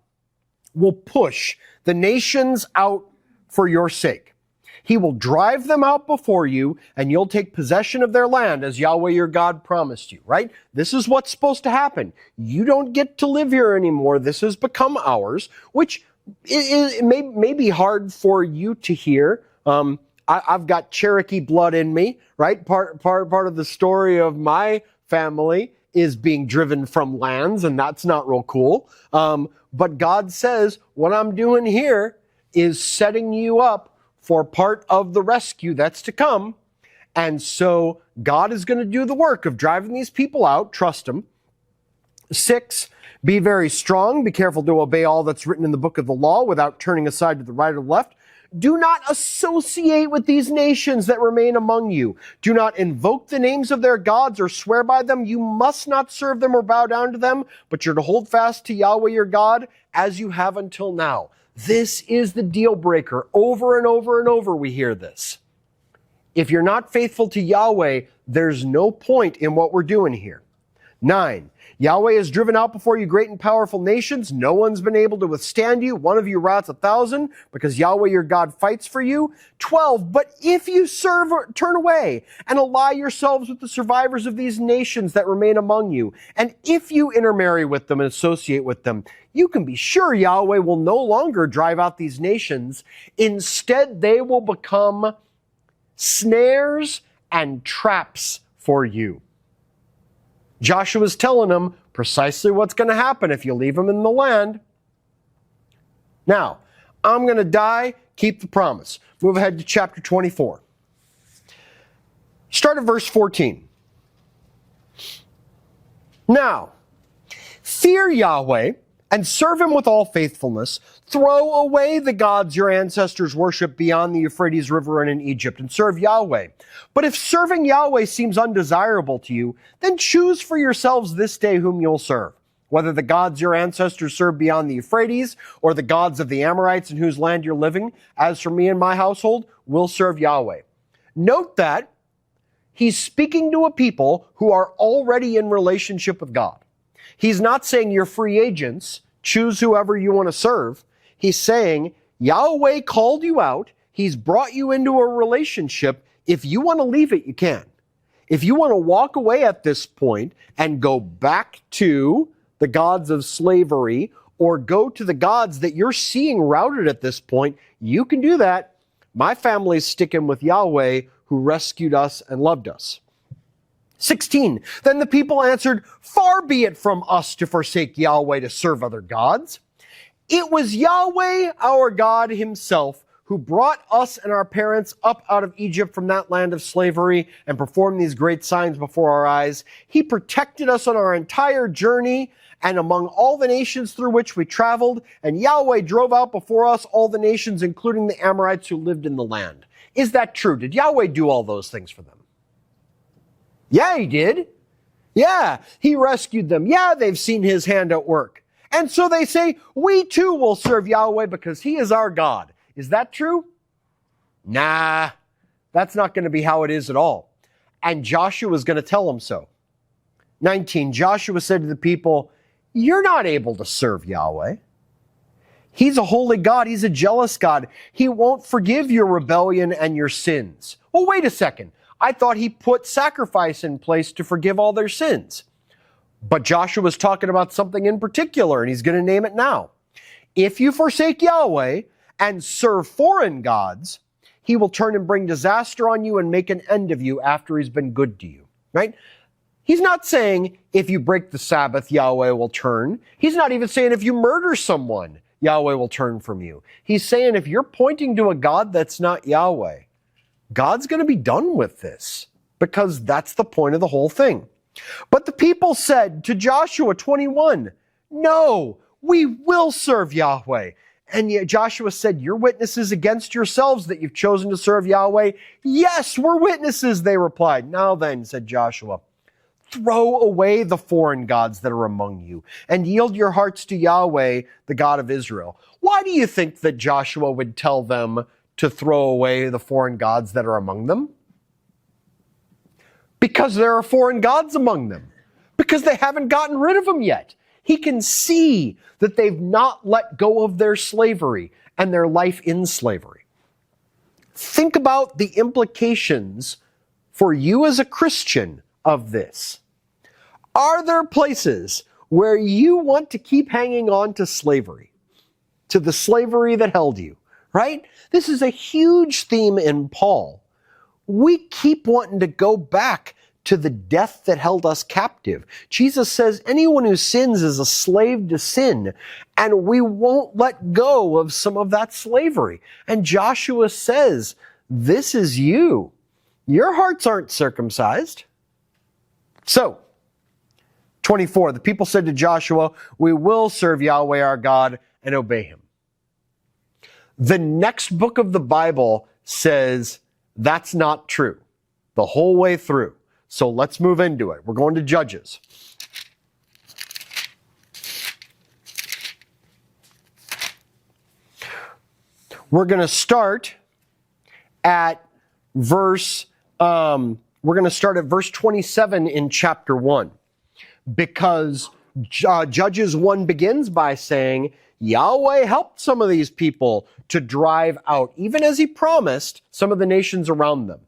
will push the nations out for your sake. He will drive them out before you, and you'll take possession of their land as Yahweh your God promised you, right? This is what's supposed to happen. You don't get to live here anymore. This has become ours, which may be hard for you to hear. I've got Cherokee blood in me, right? Part of the story of my family is being driven from lands, and that's not real cool. But God says, what I'm doing here is setting you up for part of the rescue that's to come. And so God is going to do the work of driving these people out. Trust him. 6, be very strong. Be careful to obey all that's written in the book of the law without turning aside to the right or left. Do not associate with these nations that remain among you. Do not invoke the names of their gods or swear by them. You must not serve them or bow down to them, but you're to hold fast to Yahweh your God as you have until now. This is the deal breaker. Over and over and over we hear this. If you're not faithful to Yahweh, there's no point in what we're doing here. 9, Yahweh has driven out before you great and powerful nations. No one's been able to withstand you. One of you routs 1,000 because Yahweh your God fights for you. 12, but if you turn away and ally yourselves with the survivors of these nations that remain among you, and if you intermarry with them and associate with them, you can be sure Yahweh will no longer drive out these nations. Instead, they will become snares and traps for you. Joshua's telling them precisely what's going to happen if you leave them in the land. Now, I'm going to die, keep the promise. Move ahead to chapter 24. Start at verse 14. Now, fear Yahweh and serve him with all faithfulness. Throw away the gods your ancestors worshiped beyond the Euphrates River and in Egypt, and serve Yahweh. But if serving Yahweh seems undesirable to you, then choose for yourselves this day whom you'll serve, whether the gods your ancestors served beyond the Euphrates or the gods of the Amorites in whose land you're living. As for me and my household, we'll serve Yahweh. Note that he's speaking to a people who are already in relationship with God. He's not saying you're free agents, choose whoever you want to serve. He's saying Yahweh called you out. He's brought you into a relationship. If you want to leave it, you can. If you want to walk away at this point and go back to the gods of slavery or go to the gods that you're seeing routed at this point, you can do that. My family's sticking with Yahweh who rescued us and loved us. 16, then the people answered, far be it from us to forsake Yahweh to serve other gods. It was Yahweh, our God himself, who brought us and our parents up out of Egypt from that land of slavery and performed these great signs before our eyes. He protected us on our entire journey and among all the nations through which we traveled, and Yahweh drove out before us all the nations, including the Amorites who lived in the land. Is that true? Did Yahweh do all those things for them? Yeah, he did. Yeah, he rescued them. Yeah, they've seen his hand at work. And so they say, we too will serve Yahweh because he is our God. Is that true? Nah, that's not going to be how it is at all. And Joshua is going to tell them so. 19, Joshua said to the people, you're not able to serve Yahweh. He's a holy God. He's a jealous God. He won't forgive your rebellion and your sins. Well, wait a second. I thought he put sacrifice in place to forgive all their sins. But Joshua was talking about something in particular, and he's going to name it now. If you forsake Yahweh and serve foreign gods, he will turn and bring disaster on you and make an end of you after he's been good to you, right? He's not saying if you break the Sabbath, Yahweh will turn. He's not even saying if you murder someone, Yahweh will turn from you. He's saying if you're pointing to a God that's not Yahweh, God's going to be done with this because that's the point of the whole thing. But the people said to Joshua 21, no, we will serve Yahweh. And yet Joshua said, you're witnesses against yourselves that you've chosen to serve Yahweh. Yes, we're witnesses, they replied. Now then, said Joshua, throw away the foreign gods that are among you and yield your hearts to Yahweh, the God of Israel. Why do you think that Joshua would tell them to throw away the foreign gods that are among them? Because there are foreign gods among them. Because they haven't gotten rid of them yet. He can see that they've not let go of their slavery and their life in slavery. Think about the implications for you as a Christian of this. Are there places where you want to keep hanging on to slavery, to the slavery that held you, right? This is a huge theme in Paul. We keep wanting to go back to the death that held us captive. Jesus says anyone who sins is a slave to sin, and we won't let go of some of that slavery. And Joshua says, this is you. Your hearts aren't circumcised. So, 24, the people said to Joshua, we will serve Yahweh our God and obey him. The next book of the Bible says that's not true the whole way through. So let's move into it. We're going to Judges. We're going to start at verse 27 in chapter 1. Because Judges 1 begins by saying, Yahweh helped some of these people to drive out, even as he promised, some of the nations around them.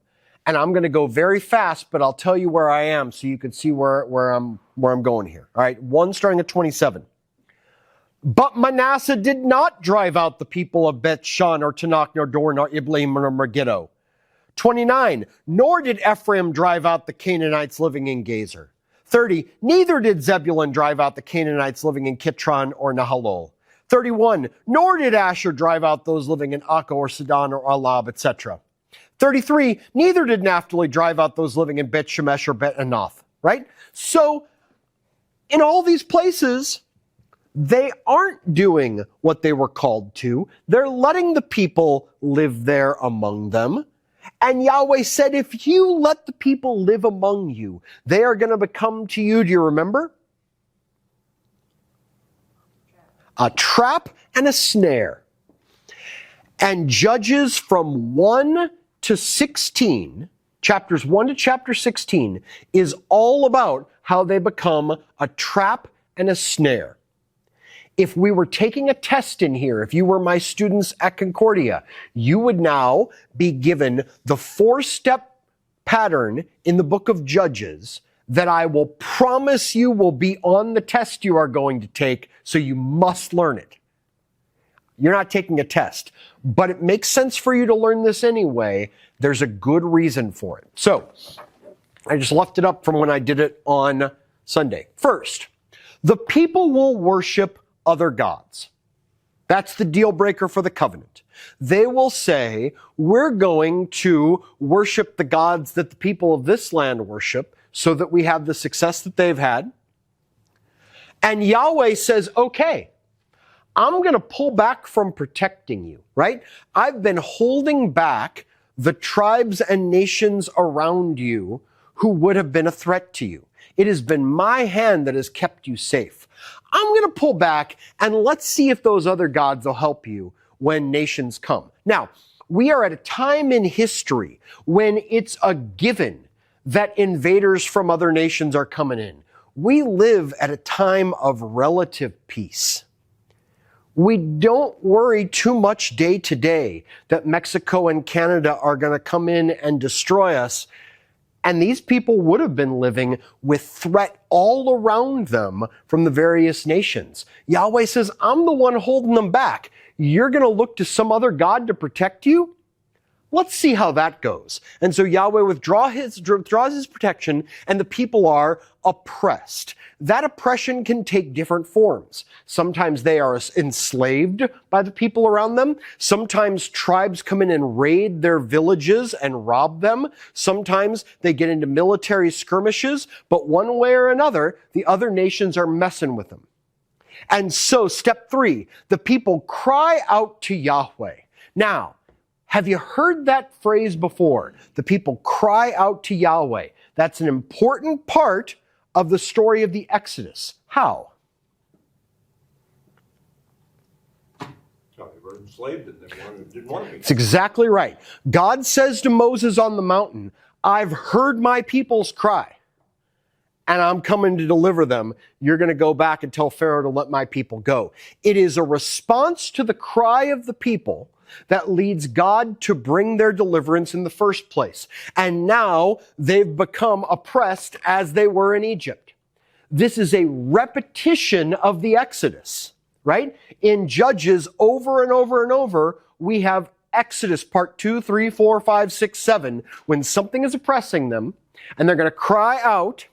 And I'm going to go very fast, but I'll tell you where I am so you can see where I'm going here. All right, 1 starting at 27. But Manasseh did not drive out the people of Beth-shan or Tanakh nor Dor nor Ibleam nor Megiddo. 29. Nor did Ephraim drive out the Canaanites living in Gezer. 30. Neither did Zebulun drive out the Canaanites living in Kitron or Nahalol. 31. Nor did Asher drive out those living in Akko or Sidon or Alab, etc. 33, neither did Naphtali drive out those living in Bet Shemesh or Bet Anath, right? So, in all these places, they aren't doing what they were called to. They're letting the people live there among them. And Yahweh said, if you let the people live among you, they are going to become to you, do you remember? A trap and a snare. And Judges from 1 to 16, chapters 1 to chapter 16, is all about how they become a trap and a snare. If we were taking a test in here, if you were my students at Concordia, you would now be given the 4-step pattern in the book of Judges that I will promise you will be on the test you are going to take, so you must learn it. You're not taking a test, but it makes sense for you to learn this anyway. There's a good reason for it. So, I just left it up from when I did it on Sunday. First, the people will worship other gods. That's the deal breaker for the covenant. They will say, we're going to worship the gods that the people of this land worship so that we have the success that they've had. And Yahweh says, okay, I'm going to pull back from protecting you, right? I've been holding back the tribes and nations around you who would have been a threat to you. It has been my hand that has kept you safe. I'm going to pull back and let's see if those other gods will help you when nations come. Now, we are at a time in history when it's a given that invaders from other nations are coming in. We live at a time of relative peace. We don't worry too much day to day that Mexico and Canada are going to come in and destroy us. And these people would have been living with threat all around them from the various nations. Yahweh says, I'm the one holding them back. You're going to look to some other God to protect you? Let's see how that goes. And so Yahweh withdraws his protection, and the people are oppressed. That oppression can take different forms. Sometimes they are enslaved by the people around them. Sometimes tribes come in and raid their villages and rob them. Sometimes they get into military skirmishes, but one way or another, the other nations are messing with them. And so, step 3, the people cry out to Yahweh. Now, have you heard that phrase before? The people cry out to Yahweh. That's an important part of the story of the Exodus. How? Okay, verse enslaved and didn't want to be. It's exactly right. God says to Moses on the mountain, I've heard my people's cry, and I'm coming to deliver them. You're going to go back and tell Pharaoh to let my people go. It is a response to the cry of the people that leads God to bring their deliverance in the first place. And now they've become oppressed as they were in Egypt. This is a repetition of the Exodus, right? In Judges, over and over and over, we have Exodus part 2, 3, 4, 5, 6, 7, when something is oppressing them and they're going to cry out.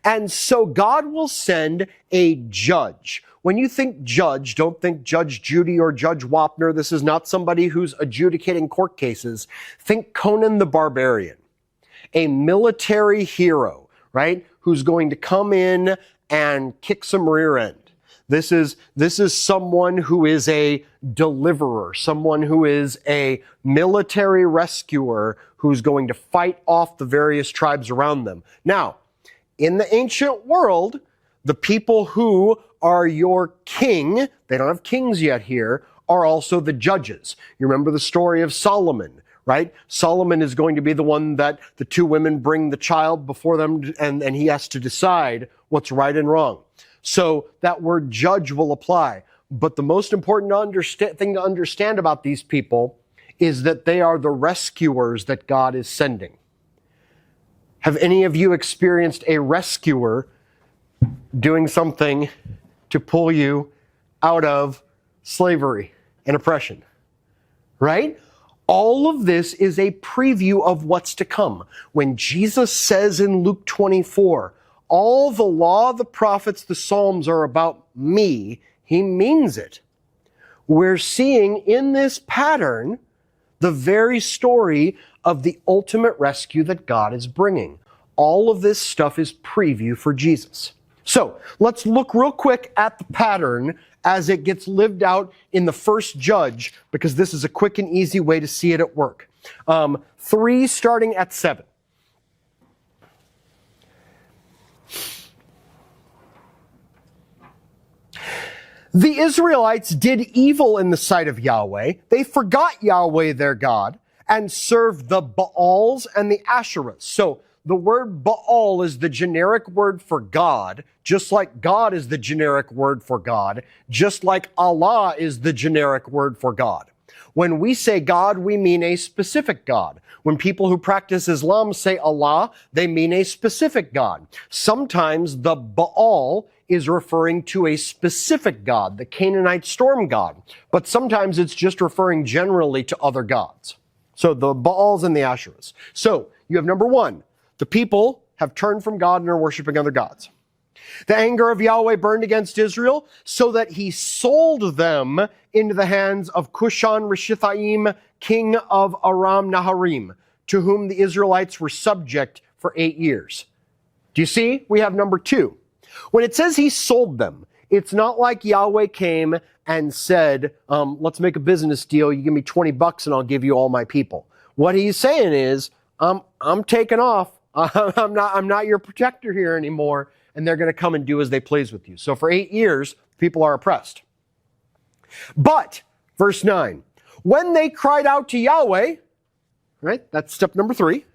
And so God will send a judge. When you think judge, don't think Judge Judy or Judge Wapner. This is not somebody who's adjudicating court cases. Think Conan the Barbarian, a military hero, right? Who's going to come in and kick some rear end. This is someone who is a deliverer, someone who is a military rescuer who's going to fight off the various tribes around them. Now, in the ancient world, the people who are your king, they don't have kings yet here, are also the judges. You remember the story of Solomon, right? Solomon is going to be the one that the two women bring the child before them, and he has to decide what's right and wrong. So that word judge will apply. But the most important thing to understand about these people is that they are the rescuers that God is sending. Have any of you experienced a rescuer doing something to pull you out of slavery and oppression? Right? All of this is a preview of what's to come. When Jesus says in Luke 24, all the law, the prophets, the Psalms are about me, he means it. We're seeing in this pattern the very story of the ultimate rescue that God is bringing. All of this stuff is preview for Jesus. So let's look real quick at the pattern as it gets lived out in the first judge, because this is a quick and easy way to see it at work. 3 starting at 7. The Israelites did evil in the sight of Yahweh. They forgot Yahweh their God and served the Baals and the Asherahs. So the word Baal is the generic word for God, just like God is the generic word for God, just like Allah is the generic word for God. When we say God, we mean a specific God. When people who practice Islam say Allah, they mean a specific God. Sometimes the Baal is referring to a specific god, the Canaanite storm god, but sometimes it's just referring generally to other gods. So the Baals and the Asherahs. So you have number 1, the people have turned from God and are worshiping other gods. The anger of Yahweh burned against Israel so that he sold them into the hands of Cushan-Rishathaim, king of Aram Naharim, to whom the Israelites were subject for 8 years. Do you see? We have number 2. When it says he sold them, it's not like Yahweh came and said, let's make a business deal. You give me $20 and I'll give you all my people. What he's saying is, I'm taking off. I'm not your protector here anymore. And they're going to come and do as they please with you. So for 8 years, people are oppressed. But, verse 9, when they cried out to Yahweh, right, that's step number 3,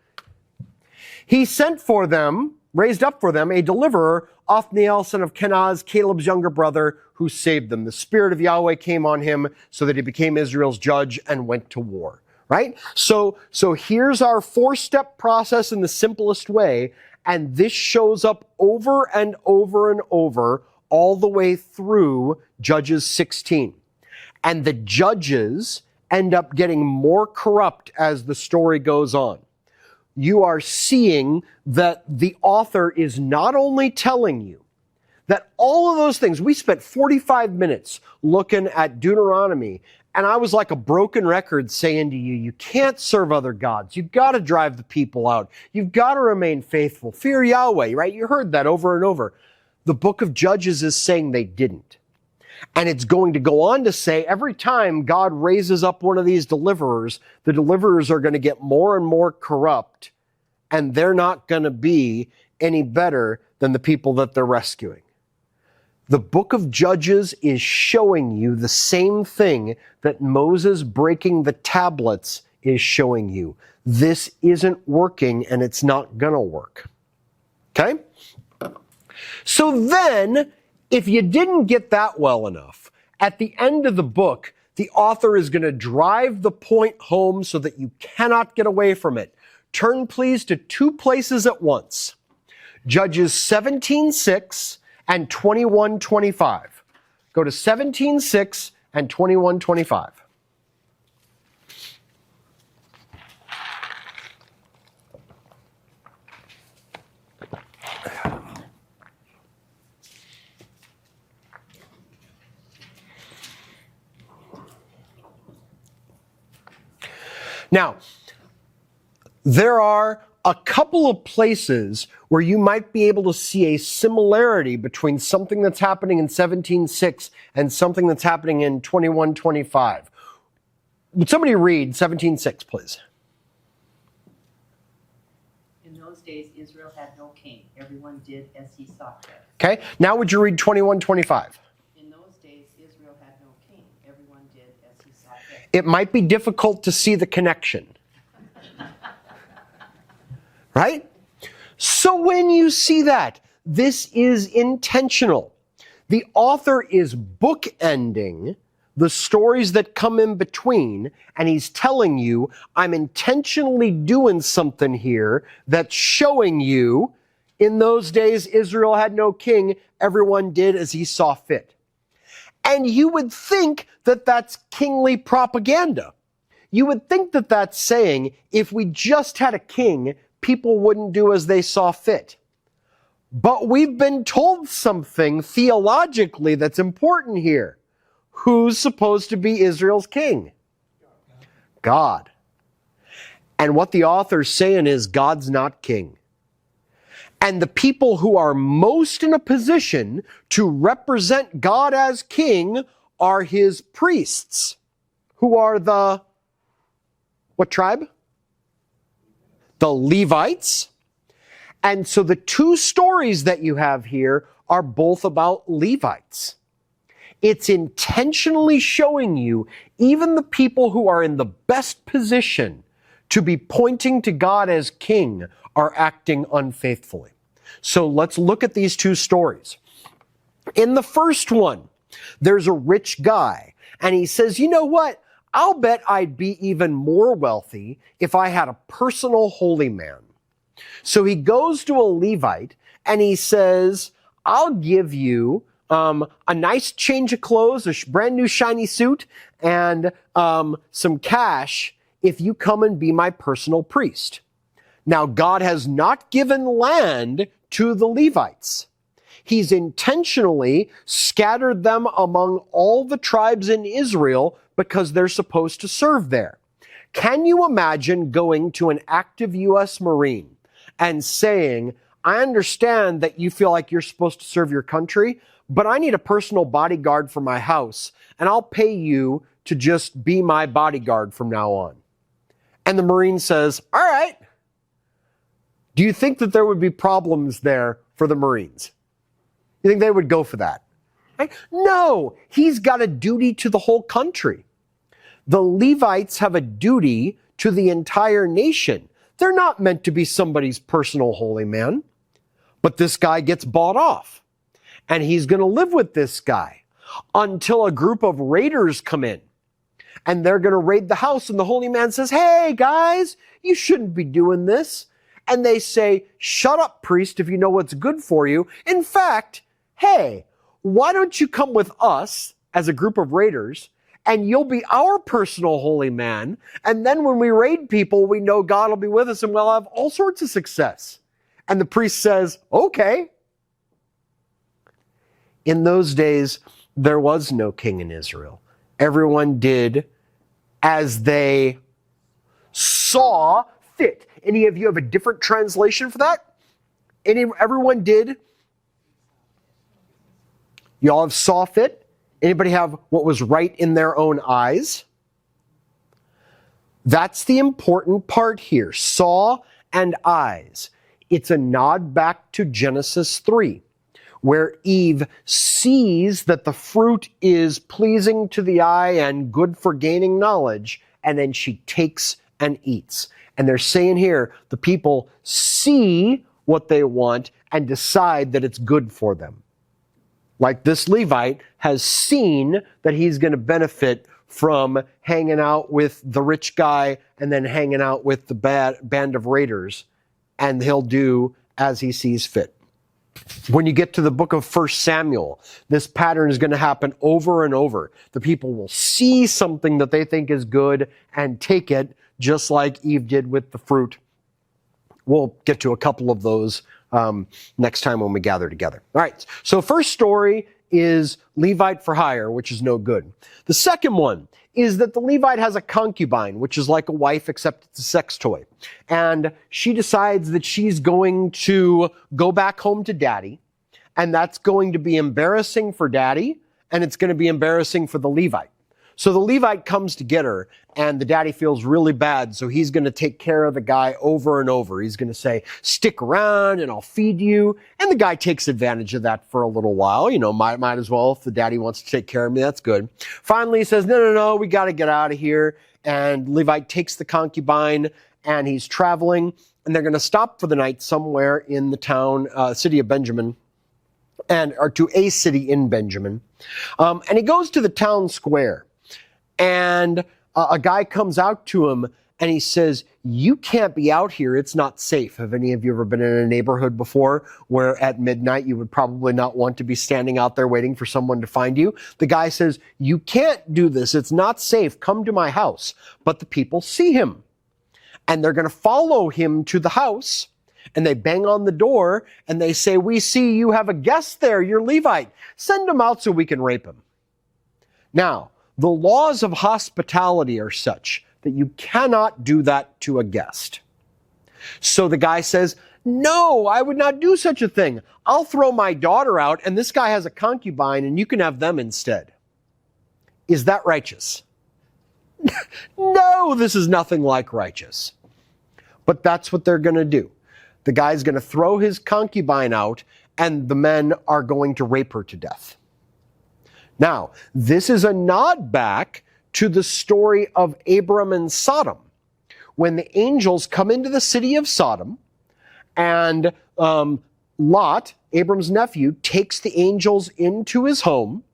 he sent for them, raised up for them, a deliverer, Othniel, son of Kenaz, Caleb's younger brother, who saved them. The Spirit of Yahweh came on him so that he became Israel's judge and went to war. Right? So here's our 4-step process in the simplest way, and this shows up over and over and over all the way through Judges 16. And the judges end up getting more corrupt as the story goes on. You are seeing that the author is not only telling you that all of those things, we spent 45 minutes looking at Deuteronomy, and I was like a broken record saying to you, you can't serve other gods. You've got to drive the people out. You've got to remain faithful. Fear Yahweh, right? You heard that over and over. The book of Judges is saying they didn't. And it's going to go on to say every time God raises up one of these deliverers, the deliverers are going to get more and more corrupt, and they're not going to be any better than the people that they're rescuing. The book of Judges is showing you the same thing that Moses breaking the tablets is showing you. This isn't working and it's not gonna work. Okay? So then, if you didn't get that well enough, at the end of the book, the author is going to drive the point home so that you cannot get away from it. Turn please to two places at once. Judges 17:6 and 21:25. Go to 17:6 and 21:25. Now, there are a couple of places where you might be able to see a similarity between something that's happening in 17:6 and something that's happening in 21:25. Would somebody read 17:6, please? In those days, Israel had no king. Everyone did as he saw fit. Okay, now would you read 21:25? In those days, Israel had no king. Everyone did as he saw fit. It might be difficult to see the connection. Right? So when you see that, this is intentional. The author is bookending the stories that come in between, and he's telling you, I'm intentionally doing something here that's showing you, in those days Israel had no king, everyone did as he saw fit. And you would think that that's kingly propaganda. You would think that that's saying, if we just had a king, people wouldn't do as they saw fit. But we've been told something theologically that's important here. Who's supposed to be Israel's king? God. And what the author's saying is God's not king. And the people who are most in a position to represent God as king are his priests, who are the, what tribe? The Levites. And so the two stories that you have here are both about Levites. It's intentionally showing you even the people who are in the best position to be pointing to God as king are acting unfaithfully. So let's look at these two stories. In the first one, there's a rich guy, and he says, you know what? I'll bet I'd be even more wealthy if I had a personal holy man. So he goes to a Levite and he says, I'll give you a nice change of clothes, a brand new shiny suit, and some cash if you come and be my personal priest. Now, God has not given land to the Levites. He's intentionally scattered them among all the tribes in Israel because they're supposed to serve there. Can you imagine going to an active U.S. Marine and saying, I understand that you feel like you're supposed to serve your country, but I need a personal bodyguard for my house, and I'll pay you to just be my bodyguard from now on. And the Marine says, all right. Do you think that there would be problems there for the Marines? You think they would go for that? Right? No, he's got a duty to the whole country. The Levites have a duty to the entire nation. They're not meant to be somebody's personal holy man. But this guy gets bought off. And he's going to live with this guy until a group of raiders come in. And they're going to raid the house. And the holy man says, hey, guys, you shouldn't be doing this. And they say, shut up, priest, if you know what's good for you. In fact, hey, why don't you come with us as a group of raiders, and you'll be our personal holy man. And then when we raid people, we know God will be with us and we'll have all sorts of success. And the priest says, okay. In those days, there was no king in Israel. Everyone did as they saw fit. Any of you have a different translation for that? Everyone did? You all have saw fit? Anybody have what was right in their own eyes? That's the important part here. Saw and eyes. It's a nod back to Genesis 3, where Eve sees that the fruit is pleasing to the eye and good for gaining knowledge, and then she takes and eats. And they're saying here, the people see what they want and decide that it's good for them. Like this Levite has seen that he's going to benefit from hanging out with the rich guy and then hanging out with the band of raiders, and he'll do as he sees fit. When you get to the book of 1 Samuel, this pattern is going to happen over and over. The people will see something that they think is good and take it, just like Eve did with the fruit. We'll get to a couple of those next time when we gather together. All right, so first story is Levite for hire, which is no good. The second one is that the Levite has a concubine, which is like a wife, except it's a sex toy. And she decides that she's going to go back home to daddy, and that's going to be embarrassing for daddy, and it's going to be embarrassing for the Levite. So the Levite comes to get her, and the daddy feels really bad, so he's going to take care of the guy over and over. He's going to say, stick around and I'll feed you. And the guy takes advantage of that for a little while. You know, might as well, if the daddy wants to take care of me, that's good. Finally, he says, no, we got to get out of here. And Levite takes the concubine, and he's traveling, and they're going to stop for the night somewhere in the town, city of Benjamin, or to a city in Benjamin. And he goes to the town square. And a guy comes out to him and he says, you can't be out here. It's not safe. Have any of you ever been in a neighborhood before where at midnight you would probably not want to be standing out there waiting for someone to find you? The guy says, you can't do this. It's not safe. Come to my house. But the people see him and they're going to follow him to the house, and they bang on the door and they say, we see you have a guest there. You're Levite. Send him out so we can rape him. Now, the laws of hospitality are such that you cannot do that to a guest. So the guy says, no, I would not do such a thing. I'll throw my daughter out, and this guy has a concubine, and you can have them instead. Is that righteous? No, this is nothing like righteous. But that's what they're going to do. The guy's going to throw his concubine out, and the men are going to rape her to death. Now, this is a nod back to the story of Abram and Sodom, when the angels come into the city of Sodom, and Lot, Abram's nephew, takes the angels into his home,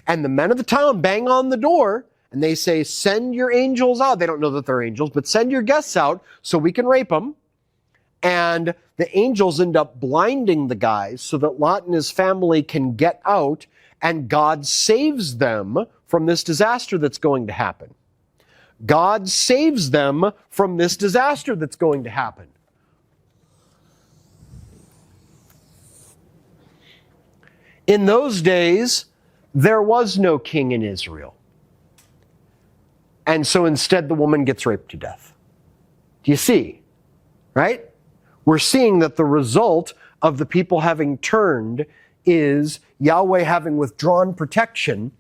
and the men of the town bang on the door, and they say, send your angels out. They don't know that they're angels, but send your guests out so we can rape them. And the angels end up blinding the guys so that Lot and his family can get out, and God saves them from this disaster that's going to happen. God saves them from this disaster that's going to happen. In those days, there was no king in Israel. And so instead, the woman gets raped to death. Do you see? Right? We're seeing that the result of the people having turned is Yahweh having withdrawn protection,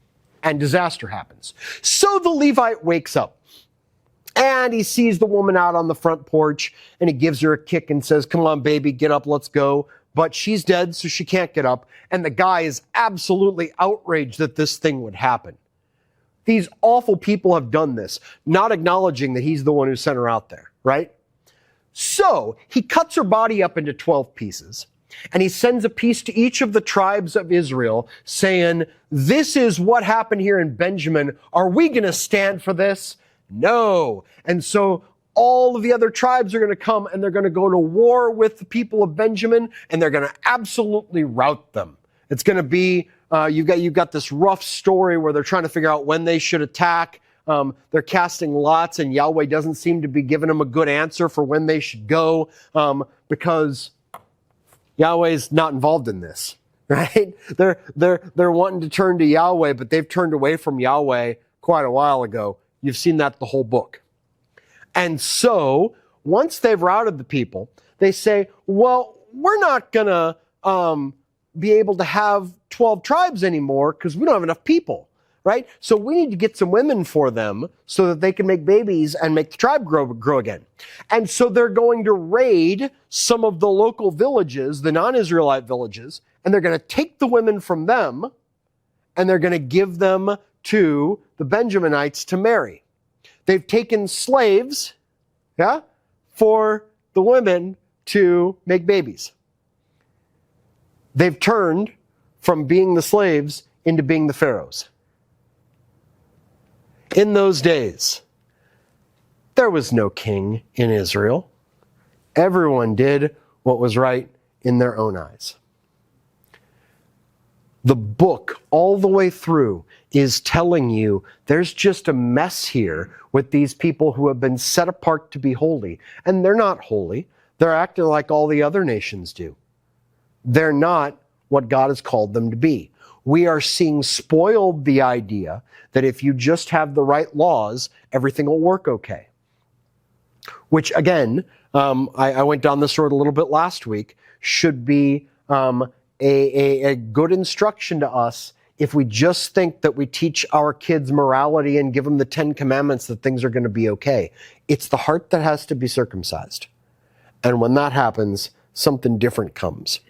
and disaster happens. So the Levite wakes up and he sees the woman out on the front porch, and he gives her a kick and says, come on, baby, get up, let's go. But she's dead, so she can't get up. And the guy is absolutely outraged that this thing would happen. These awful people have done this, not acknowledging that he's the one who sent her out there, right? So he cuts her body up into 12 pieces. And he sends a piece to each of the tribes of Israel saying, this is what happened here in Benjamin. Are we going to stand for this? No. And so all of the other tribes are going to come, and they're going to go to war with the people of Benjamin, and they're going to absolutely rout them. It's going to be, you've got this rough story where they're trying to figure out when they should attack. They're casting lots, and Yahweh doesn't seem to be giving them a good answer for when they should go, because Yahweh's not involved in this, right? They're wanting to turn to Yahweh, but they've turned away from Yahweh quite a while ago. You've seen that the whole book. And so, once they've routed the people, they say, well, we're not going to be able to have 12 tribes anymore because we don't have enough people. right? So we need to get some women for them so that they can make babies and make the tribe grow again. And so they're going to raid some of the local villages, the non-Israelite villages, and they're going to take the women from them and they're going to give them to the Benjaminites to marry. They've taken slaves, for the women to make babies. They've turned from being the slaves into being the pharaohs. In those days, there was no king in Israel. Everyone did what was right in their own eyes. The book, all the way through, is telling you there's just a mess here with these people who have been set apart to be holy. And they're not holy. They're acting like all the other nations do. They're not what God has called them to be. We are seeing spoiled the idea that if you just have the right laws, everything will work okay. Which, again, I went down this road a little bit last week, should be a good instruction to us if we just think that we teach our kids morality and give them the 10 Commandments that things are going to be okay. It's the heart that has to be circumcised. And when that happens, something different comes.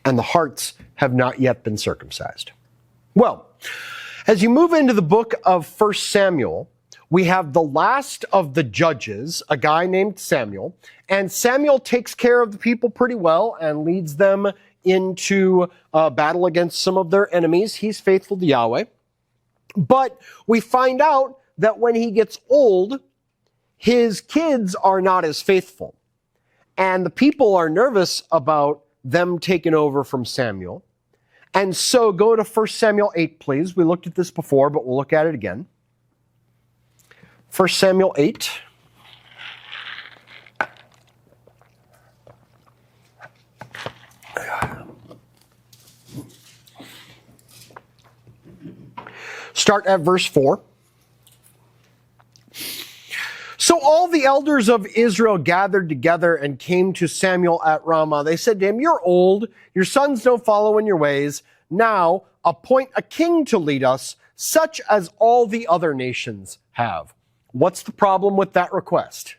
And the hearts have not yet been circumcised. Well, as you move into the book of 1 Samuel, we have the last of the judges, a guy named Samuel. And Samuel takes care of the people pretty well and leads them into battle against some of their enemies. He's faithful to Yahweh. But we find out that when he gets old, his kids are not as faithful. And the people are nervous about them taking over from Samuel. And so go to 1 Samuel 8, please. We looked at this before, but we'll look at it again. 1 Samuel 8. Start at verse 4. So all the elders of Israel gathered together and came to Samuel at Ramah. They said to him, "You're old, your sons don't follow in your ways. Now appoint a king to lead us, such as all the other nations have." What's the problem with that request?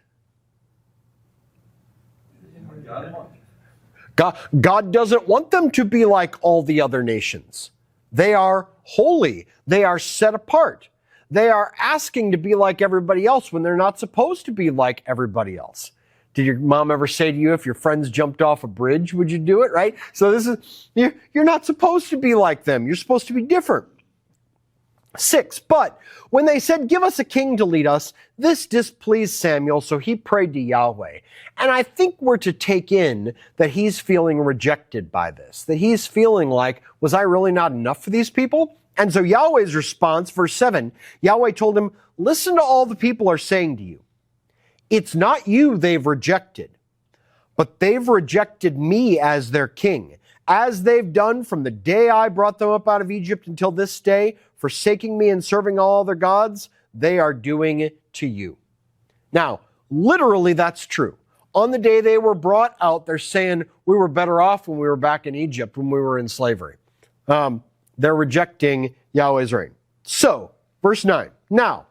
God doesn't want them to be like all the other nations. They are holy. They are set apart. They are asking to be like everybody else when they're not supposed to be like everybody else. Did your mom ever say to you, if your friends jumped off a bridge, would you do it, right? So this is, you're not supposed to be like them. You're supposed to be different. 6, but when they said, "Give us a king to lead us," this displeased Samuel, so he prayed to Yahweh. And I think we're to take in that he's feeling rejected by this, that he's feeling like, was I really not enough for these people? And so Yahweh's response, verse 7, Yahweh told him, "Listen to all the people are saying to you. It's not you they've rejected, but they've rejected me as their king, as they've done from the day I brought them up out of Egypt until this day, forsaking me and serving all other gods, they are doing it to you." Now, literally that's true. On the day they were brought out, they're saying, we were better off when we were back in Egypt, when we were in slavery. They're rejecting Yahweh's reign. So, verse 9, "Now,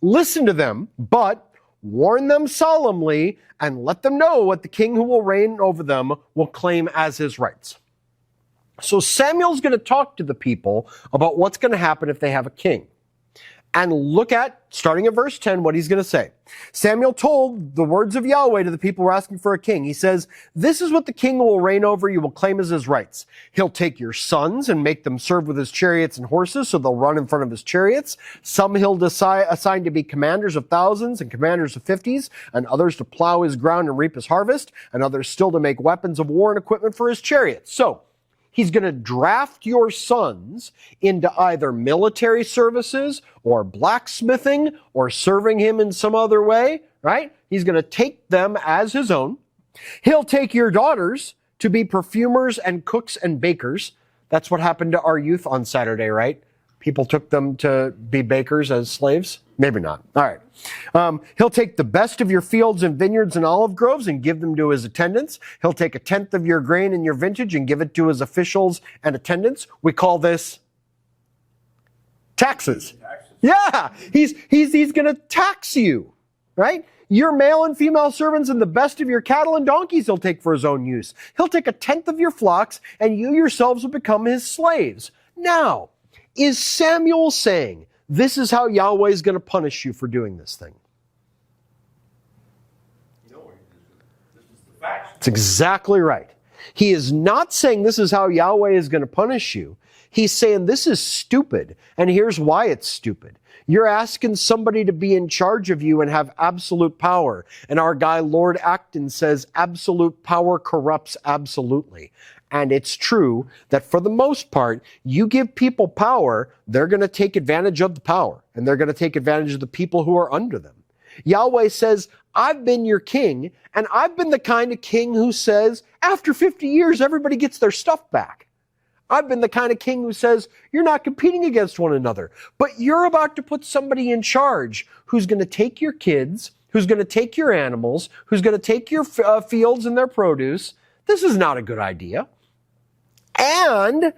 listen to them, but warn them solemnly and let them know what the king who will reign over them will claim as his rights." So Samuel's going to talk to the people about what's going to happen if they have a king. And look at, starting at verse 10, what he's going to say. Samuel told the words of Yahweh to the people who are asking for a king. He says, "This is what the king who will reign over you will claim as his rights. He'll take your sons and make them serve with his chariots and horses, so they'll run in front of his chariots. Some he'll assign to be commanders of thousands and commanders of 50s, and others to plow his ground and reap his harvest, and others still to make weapons of war and equipment for his chariots." So, he's going to draft your sons into either military services or blacksmithing or serving him in some other way, right? He's going to take them as his own. He'll take your daughters to be perfumers and cooks and bakers. That's what happened to our youth on Saturday, right? People took them to be bakers as slaves? Maybe not. All right. He'll take the best of your fields and vineyards and olive groves and give them to his attendants. He'll take 1/10 of your grain and your vintage and give it to his officials and attendants. We call this Taxes. Taxes. Yeah, he's going to tax you, right? Your male and female servants and the best of your cattle and donkeys he'll take for his own use. He'll take a tenth of your flocks, and you yourselves will become his slaves. Now, is Samuel saying this is how Yahweh is going to punish you for doing this thing? No, this is the facts. That's exactly right. He is not saying this is how Yahweh is going to punish you. He's saying this is stupid, and here's why it's stupid. You're asking somebody to be in charge of you and have absolute power. And our guy, Lord Acton, says absolute power corrupts absolutely. And it's true that for the most part, you give people power, they're going to take advantage of the power. And they're going to take advantage of the people who are under them. Yahweh says, I've been your king, and I've been the kind of king who says, after 50 years, everybody gets their stuff back. I've been the kind of king who says, you're not competing against one another, but you're about to put somebody in charge who's going to take your kids, who's going to take your animals, who's going to take your fields and their produce. This is not a good idea. And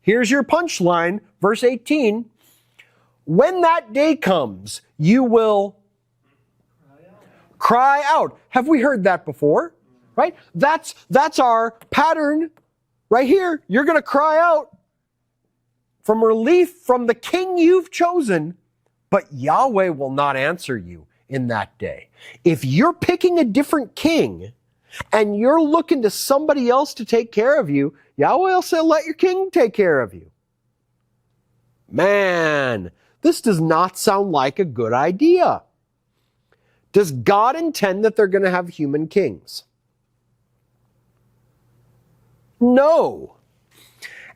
here's your punchline, verse 18. When that day comes, you will cry out. Have we heard that before? Right? That's our pattern. Right here, you're going to cry out from relief from the king you've chosen, but Yahweh will not answer you in that day. If you're picking a different king and you're looking to somebody else to take care of you, Yahweh will say, let your king take care of you. Man, this does not sound like a good idea. Does God intend that they're going to have human kings? No.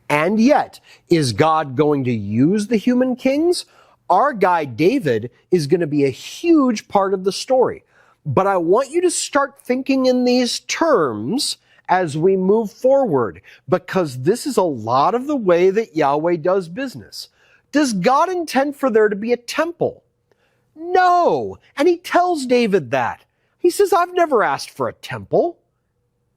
And yet, is God going to use the human kings? Our guy David is going to be a huge part of the story. But I want you to start thinking in these terms as we move forward, because this is a lot of the way that Yahweh does business. Does God intend for there to be a temple? No. And he tells David that. He says, I've never asked for a temple.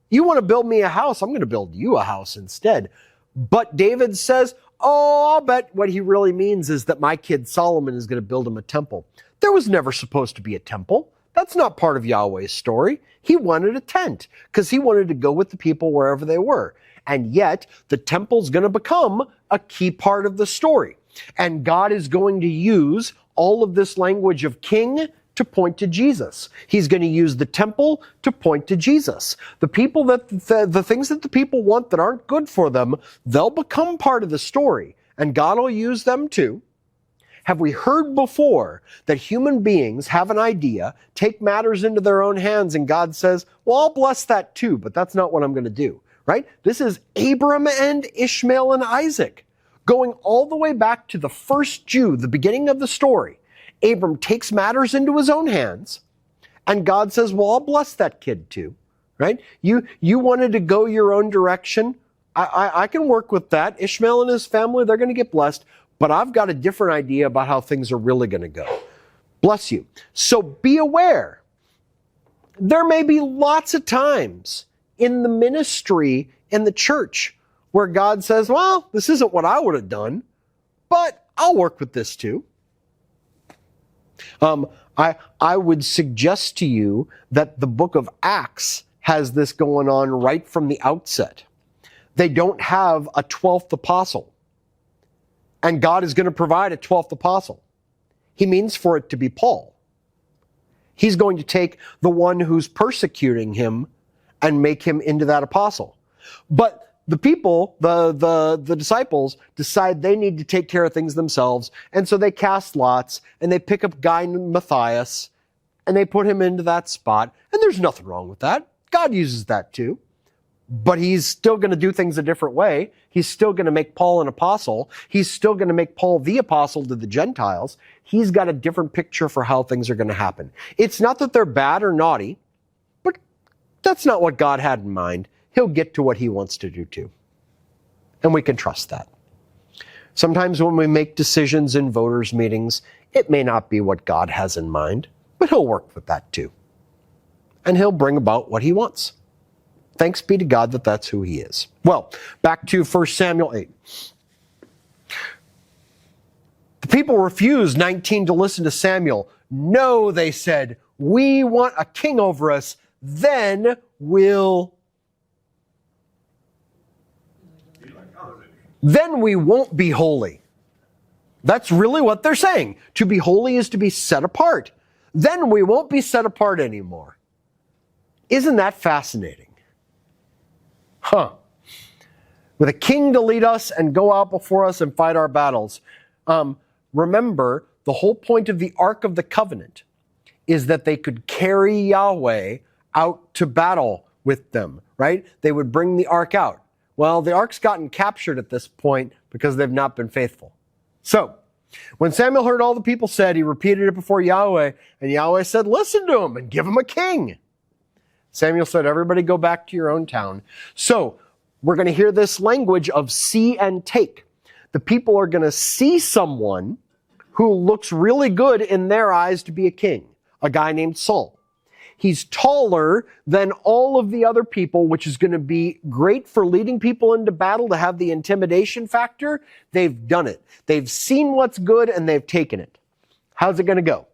You want to build me a house, I'm going to build you a house instead. But David says, oh, I'll bet what he really means is that my kid Solomon is going to build him a temple. There was never supposed to be a temple. That's not part of Yahweh's story. He wanted a tent because he wanted to go with the people wherever they were. And yet, the temple's going to become a key part of the story. And God is going to use all of this language of king to point to Jesus. He's going to use the temple to point to Jesus. The people that the things that the people want that aren't good for them, they'll become part of the story, and God will use them too. Have we heard before that human beings have an idea, take matters into their own hands, and God says, well, I'll bless that too, but that's not what I'm going to do, right? This is Abram and Ishmael and Isaac, going all the way back to the first Jew, the beginning of the story. Abram takes matters into his own hands, and God says, well, I'll bless that kid too, right? You wanted to go your own direction. I can work with that. Ishmael and his family, they're going to get blessed, but I've got a different idea about how things are really going to go. Bless you. So be aware. There may be lots of times in the ministry, in the church, where God says, well, this isn't what I would have done, but I'll work with this too. I would suggest to you that the book of Acts has this going on right from the outset. They don't have a 12th apostle. And God is going to provide a 12th apostle. He means for it to be Paul. He's going to take the one who's persecuting him and make him into that apostle. But the people, the disciples, decide they need to take care of things themselves, and so they cast lots, and they pick up a guy named Matthias, and they put him into that spot, and there's nothing wrong with that. God uses that too. But he's still going to do things a different way. He's still going to make Paul an apostle. He's still going to make Paul the apostle to the Gentiles. He's got a different picture for how things are going to happen. It's not that they're bad or naughty, but that's not what God had in mind. He'll get to what he wants to do too. And we can trust that. Sometimes when we make decisions in voters' meetings, it may not be what God has in mind, but he'll work with that too. And he'll bring about what he wants. Thanks be to God that that's who he is. Well, back to 1 Samuel 8. The people refused, 19, to listen to Samuel. No, they said, we want a king over us, then we won't be holy. That's really what they're saying. To be holy is to be set apart. Then we won't be set apart anymore. Isn't that fascinating? Huh. With a king to lead us and go out before us and fight our battles. Remember, the whole point of the Ark of the Covenant is that they could carry Yahweh out to battle with them, right? They would bring the Ark out. Well, the Ark's gotten captured at this point because they've not been faithful. So, when Samuel heard all the people said, he repeated it before Yahweh, and Yahweh said, listen to him and give him a king. Samuel said, everybody go back to your own town. So, we're going to hear this language of see and take. The people are going to see someone who looks really good in their eyes to be a king, a guy named Saul. He's taller than all of the other people, which is going to be great for leading people into battle to have the intimidation factor. They've done it. They've seen what's good and they've taken it. How's it going to go?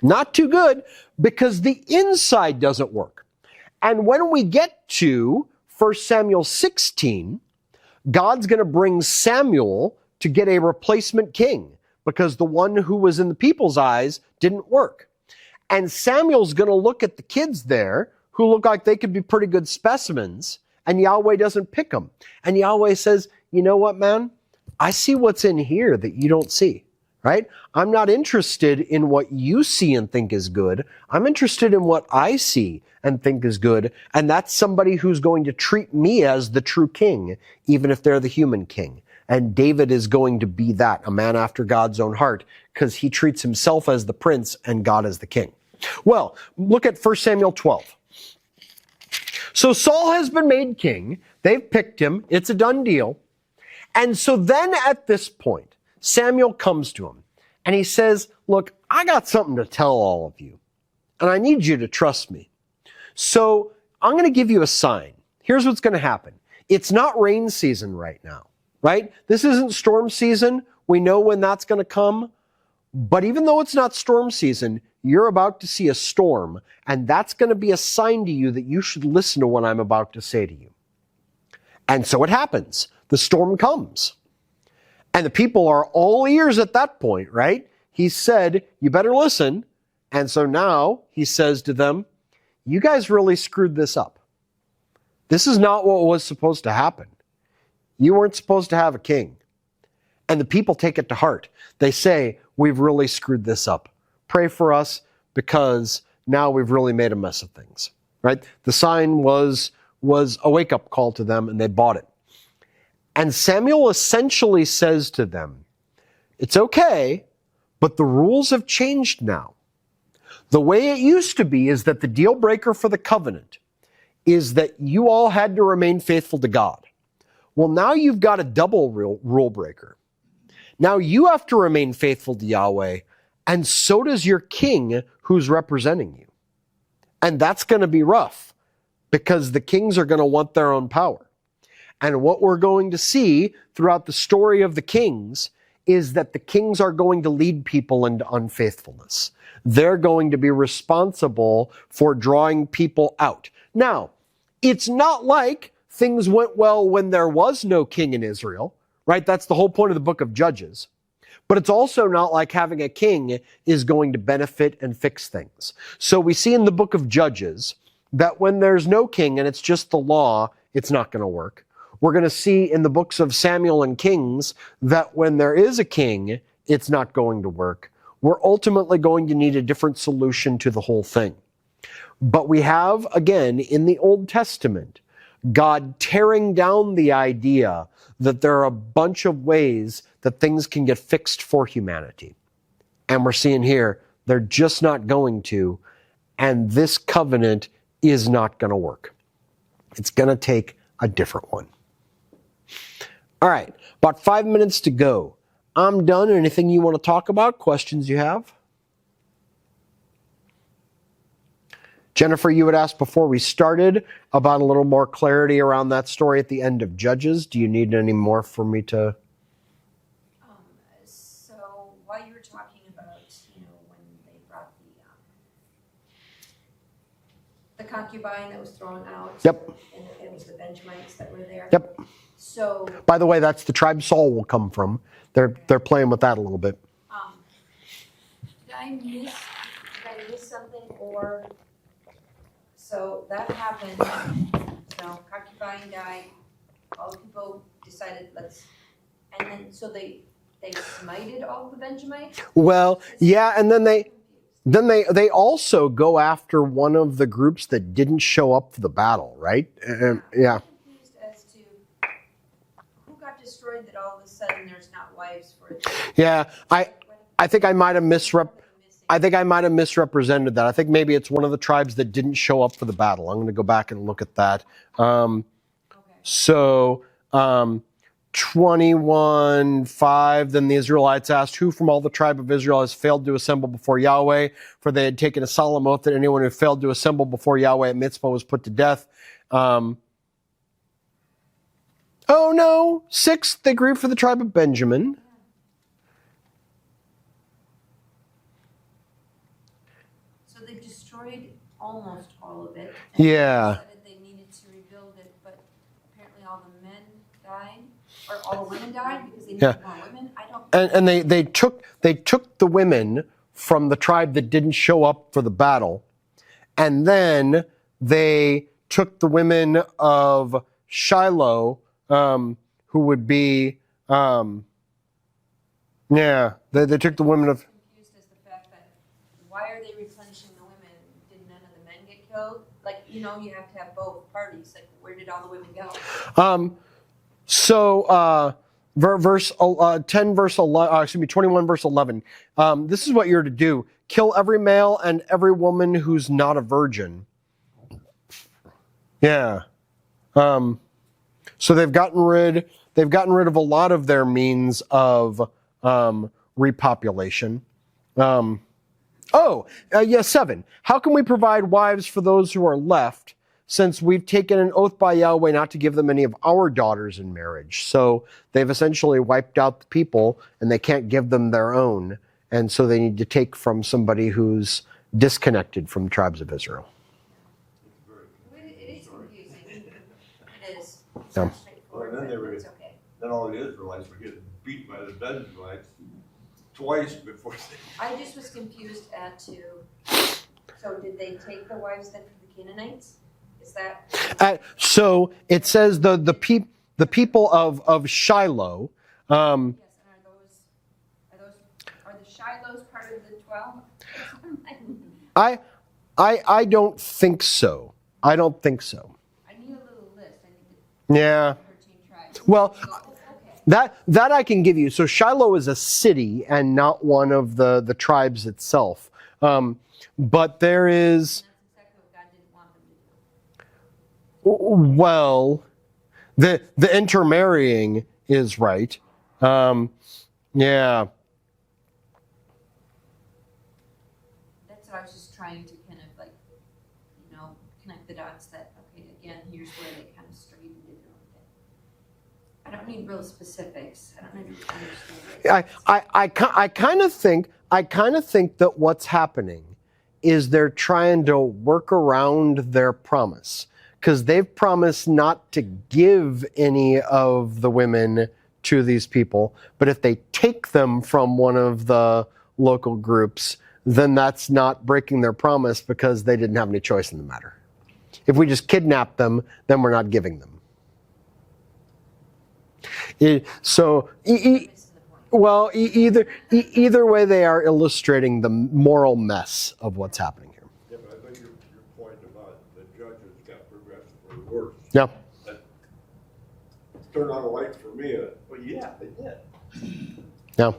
Not too good, because the inside doesn't work. And when we get to 1 Samuel 16, God's going to bring Samuel to get a replacement king, because the one who was in the people's eyes didn't work. And Samuel's going to look at the kids there who look like they could be pretty good specimens, and Yahweh doesn't pick them. And Yahweh says, you know what, man? I see what's in here that you don't see, right? I'm not interested in what you see and think is good. I'm interested in what I see and think is good. And that's somebody who's going to treat me as the true king, even if they're the human king. And David is going to be that, a man after God's own heart, because he treats himself as the prince and God as the king. Well, look at 1 Samuel 12. So Saul has been made king. They've picked him. It's a done deal. And so then at this point, Samuel comes to him and he says, look, I got something to tell all of you, and I need you to trust me. So I'm going to give you a sign. Here's what's going to happen. It's not rain season right now. Right? This isn't storm season. We know when that's going to come. But even though it's not storm season, you're about to see a storm, and that's going to be a sign to you that you should listen to what I'm about to say to you. And so it happens. The storm comes. And the people are all ears at that point, right? He said, you better listen. And so now he says to them, you guys really screwed this up. This is not what was supposed to happen. You weren't supposed to have a king. And the people take it to heart. They say, we've really screwed this up. Pray for us, because now we've really made a mess of things. Right? The sign was a wake-up call to them, and they bought it. And Samuel essentially says to them, it's okay, but the rules have changed now. The way it used to be is that the deal breaker for the covenant is that you all had to remain faithful to God. Well, now you've got a double rule breaker. Now you have to remain faithful to Yahweh, and so does your king who's representing you. And that's going to be rough, because the kings are going to want their own power. And what we're going to see throughout the story of the kings is that the kings are going to lead people into unfaithfulness. They're going to be responsible for drawing people out. Now, it's not like things went well when there was no king in Israel, right? That's the whole point of the book of Judges. But it's also not like having a king is going to benefit and fix things. So we see in the book of Judges that when there's no king and it's just the law, it's not going to work. We're going to see in the books of Samuel and Kings that when there is a king, it's not going to work. We're ultimately going to need a different solution to the whole thing. But we have, again, in the Old Testament, God tearing down the idea that there are a bunch of ways that things can get fixed for humanity. And we're seeing here, they're just not going to, and this covenant is not going to work. It's going to take a different one. All right, about 5 minutes to go. I'm done. Anything you want to talk about? Questions you have? Jennifer, you had asked before we started about a little more clarity around that story at the end of Judges. Do you need any more for me to? concubine that was thrown out. Yep. And it was the Benjamites that were there. Yep. So, By the way, that's the tribe Saul will come from. They're playing with that a little bit. did I miss something, or, so that happened, so concubine died, all the people decided and then, so they smited all the Benjamites? Well, yeah, and then they also go after one of the groups that didn't show up for the battle, right? Yeah. I'm confused as to who got destroyed that all of a sudden there's not wives for it. Yeah, I think I might have misrepresented that. I think maybe it's one of the tribes that didn't show up for the battle. I'm going to go back and look at that. So 21:5, then the Israelites asked, who from all the tribe of Israel has failed to assemble before Yahweh? For they had taken a solemn oath that anyone who failed to assemble before Yahweh at Mitzvah was put to death. Oh no, 6th, they grieved for the tribe of Benjamin. So they destroyed almost all of it. Yeah. Decided they needed to rebuild it, but apparently all the men died, or all the women died because they needed more women. I don't. And they took the women from the tribe that didn't show up for the battle, and then they took the women of Shiloh, who would be, they took the women of. Confused as the fact that why are they replenishing the women? Did none of the men get killed? Like, you have to have both parties. Like, where did all the women go? Verse 10, verse 11, 21, verse 11. This is what you're to do: kill every male and every woman who's not a virgin. Yeah. So they've gotten rid of a lot of their means of repopulation. 7. How can we provide wives for those who are left, since we've taken an oath by Yahweh not to give them any of our daughters in marriage? So they've essentially wiped out the people, and they can't give them their own, and so they need to take from somebody who's disconnected from the tribes of Israel. It is confusing. It is. It's Yeah. not straightforward, Well, then they but were- it's okay. Then all the Israelites were getting beat by the Benjamites twice before they. I just was confused so did they take the wives then from the Canaanites? Is that? So it says the people of Shiloh. Yes, and are the Shilohs part of the 12? I don't think so. I don't think so. I need a little list. I need Yeah. 13 tribes. Well, Okay. that I can give you. So Shiloh is a city and not one of the tribes itself. But there is. That's exactly what God didn't want them to do. Well, the intermarrying is right. Yeah. That's what I was just trying to kind of connect the dots that, okay, again, here's where they kind of strayed and did their own thing. I don't need real specifics. I don't need to understand it. I kind of think that what's happening is they're trying to work around their promise, because they've promised not to give any of the women to these people, but if they take them from one of the local groups, then that's not breaking their promise, because they didn't have any choice in the matter. If we just kidnap them, then we're not giving them. Either way, they are illustrating the moral mess of what's happening here. Yeah, but I think your point about the judges got progressively worse. Yeah. Turned on the lights for me. Well, yeah, they did. Yeah.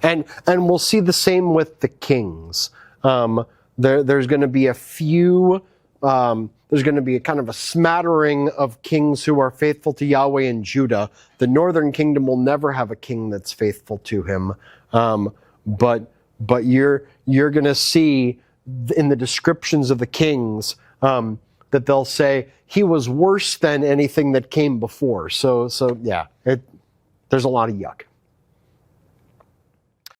And we'll see the same with the kings. There's going to be a few. There's going to be a kind of a smattering of kings who are faithful to Yahweh in Judah. The northern kingdom will never have a king that's faithful to him. But you're going to see in the descriptions of the kings that they'll say he was worse than anything that came before. So yeah, there's a lot of yuck.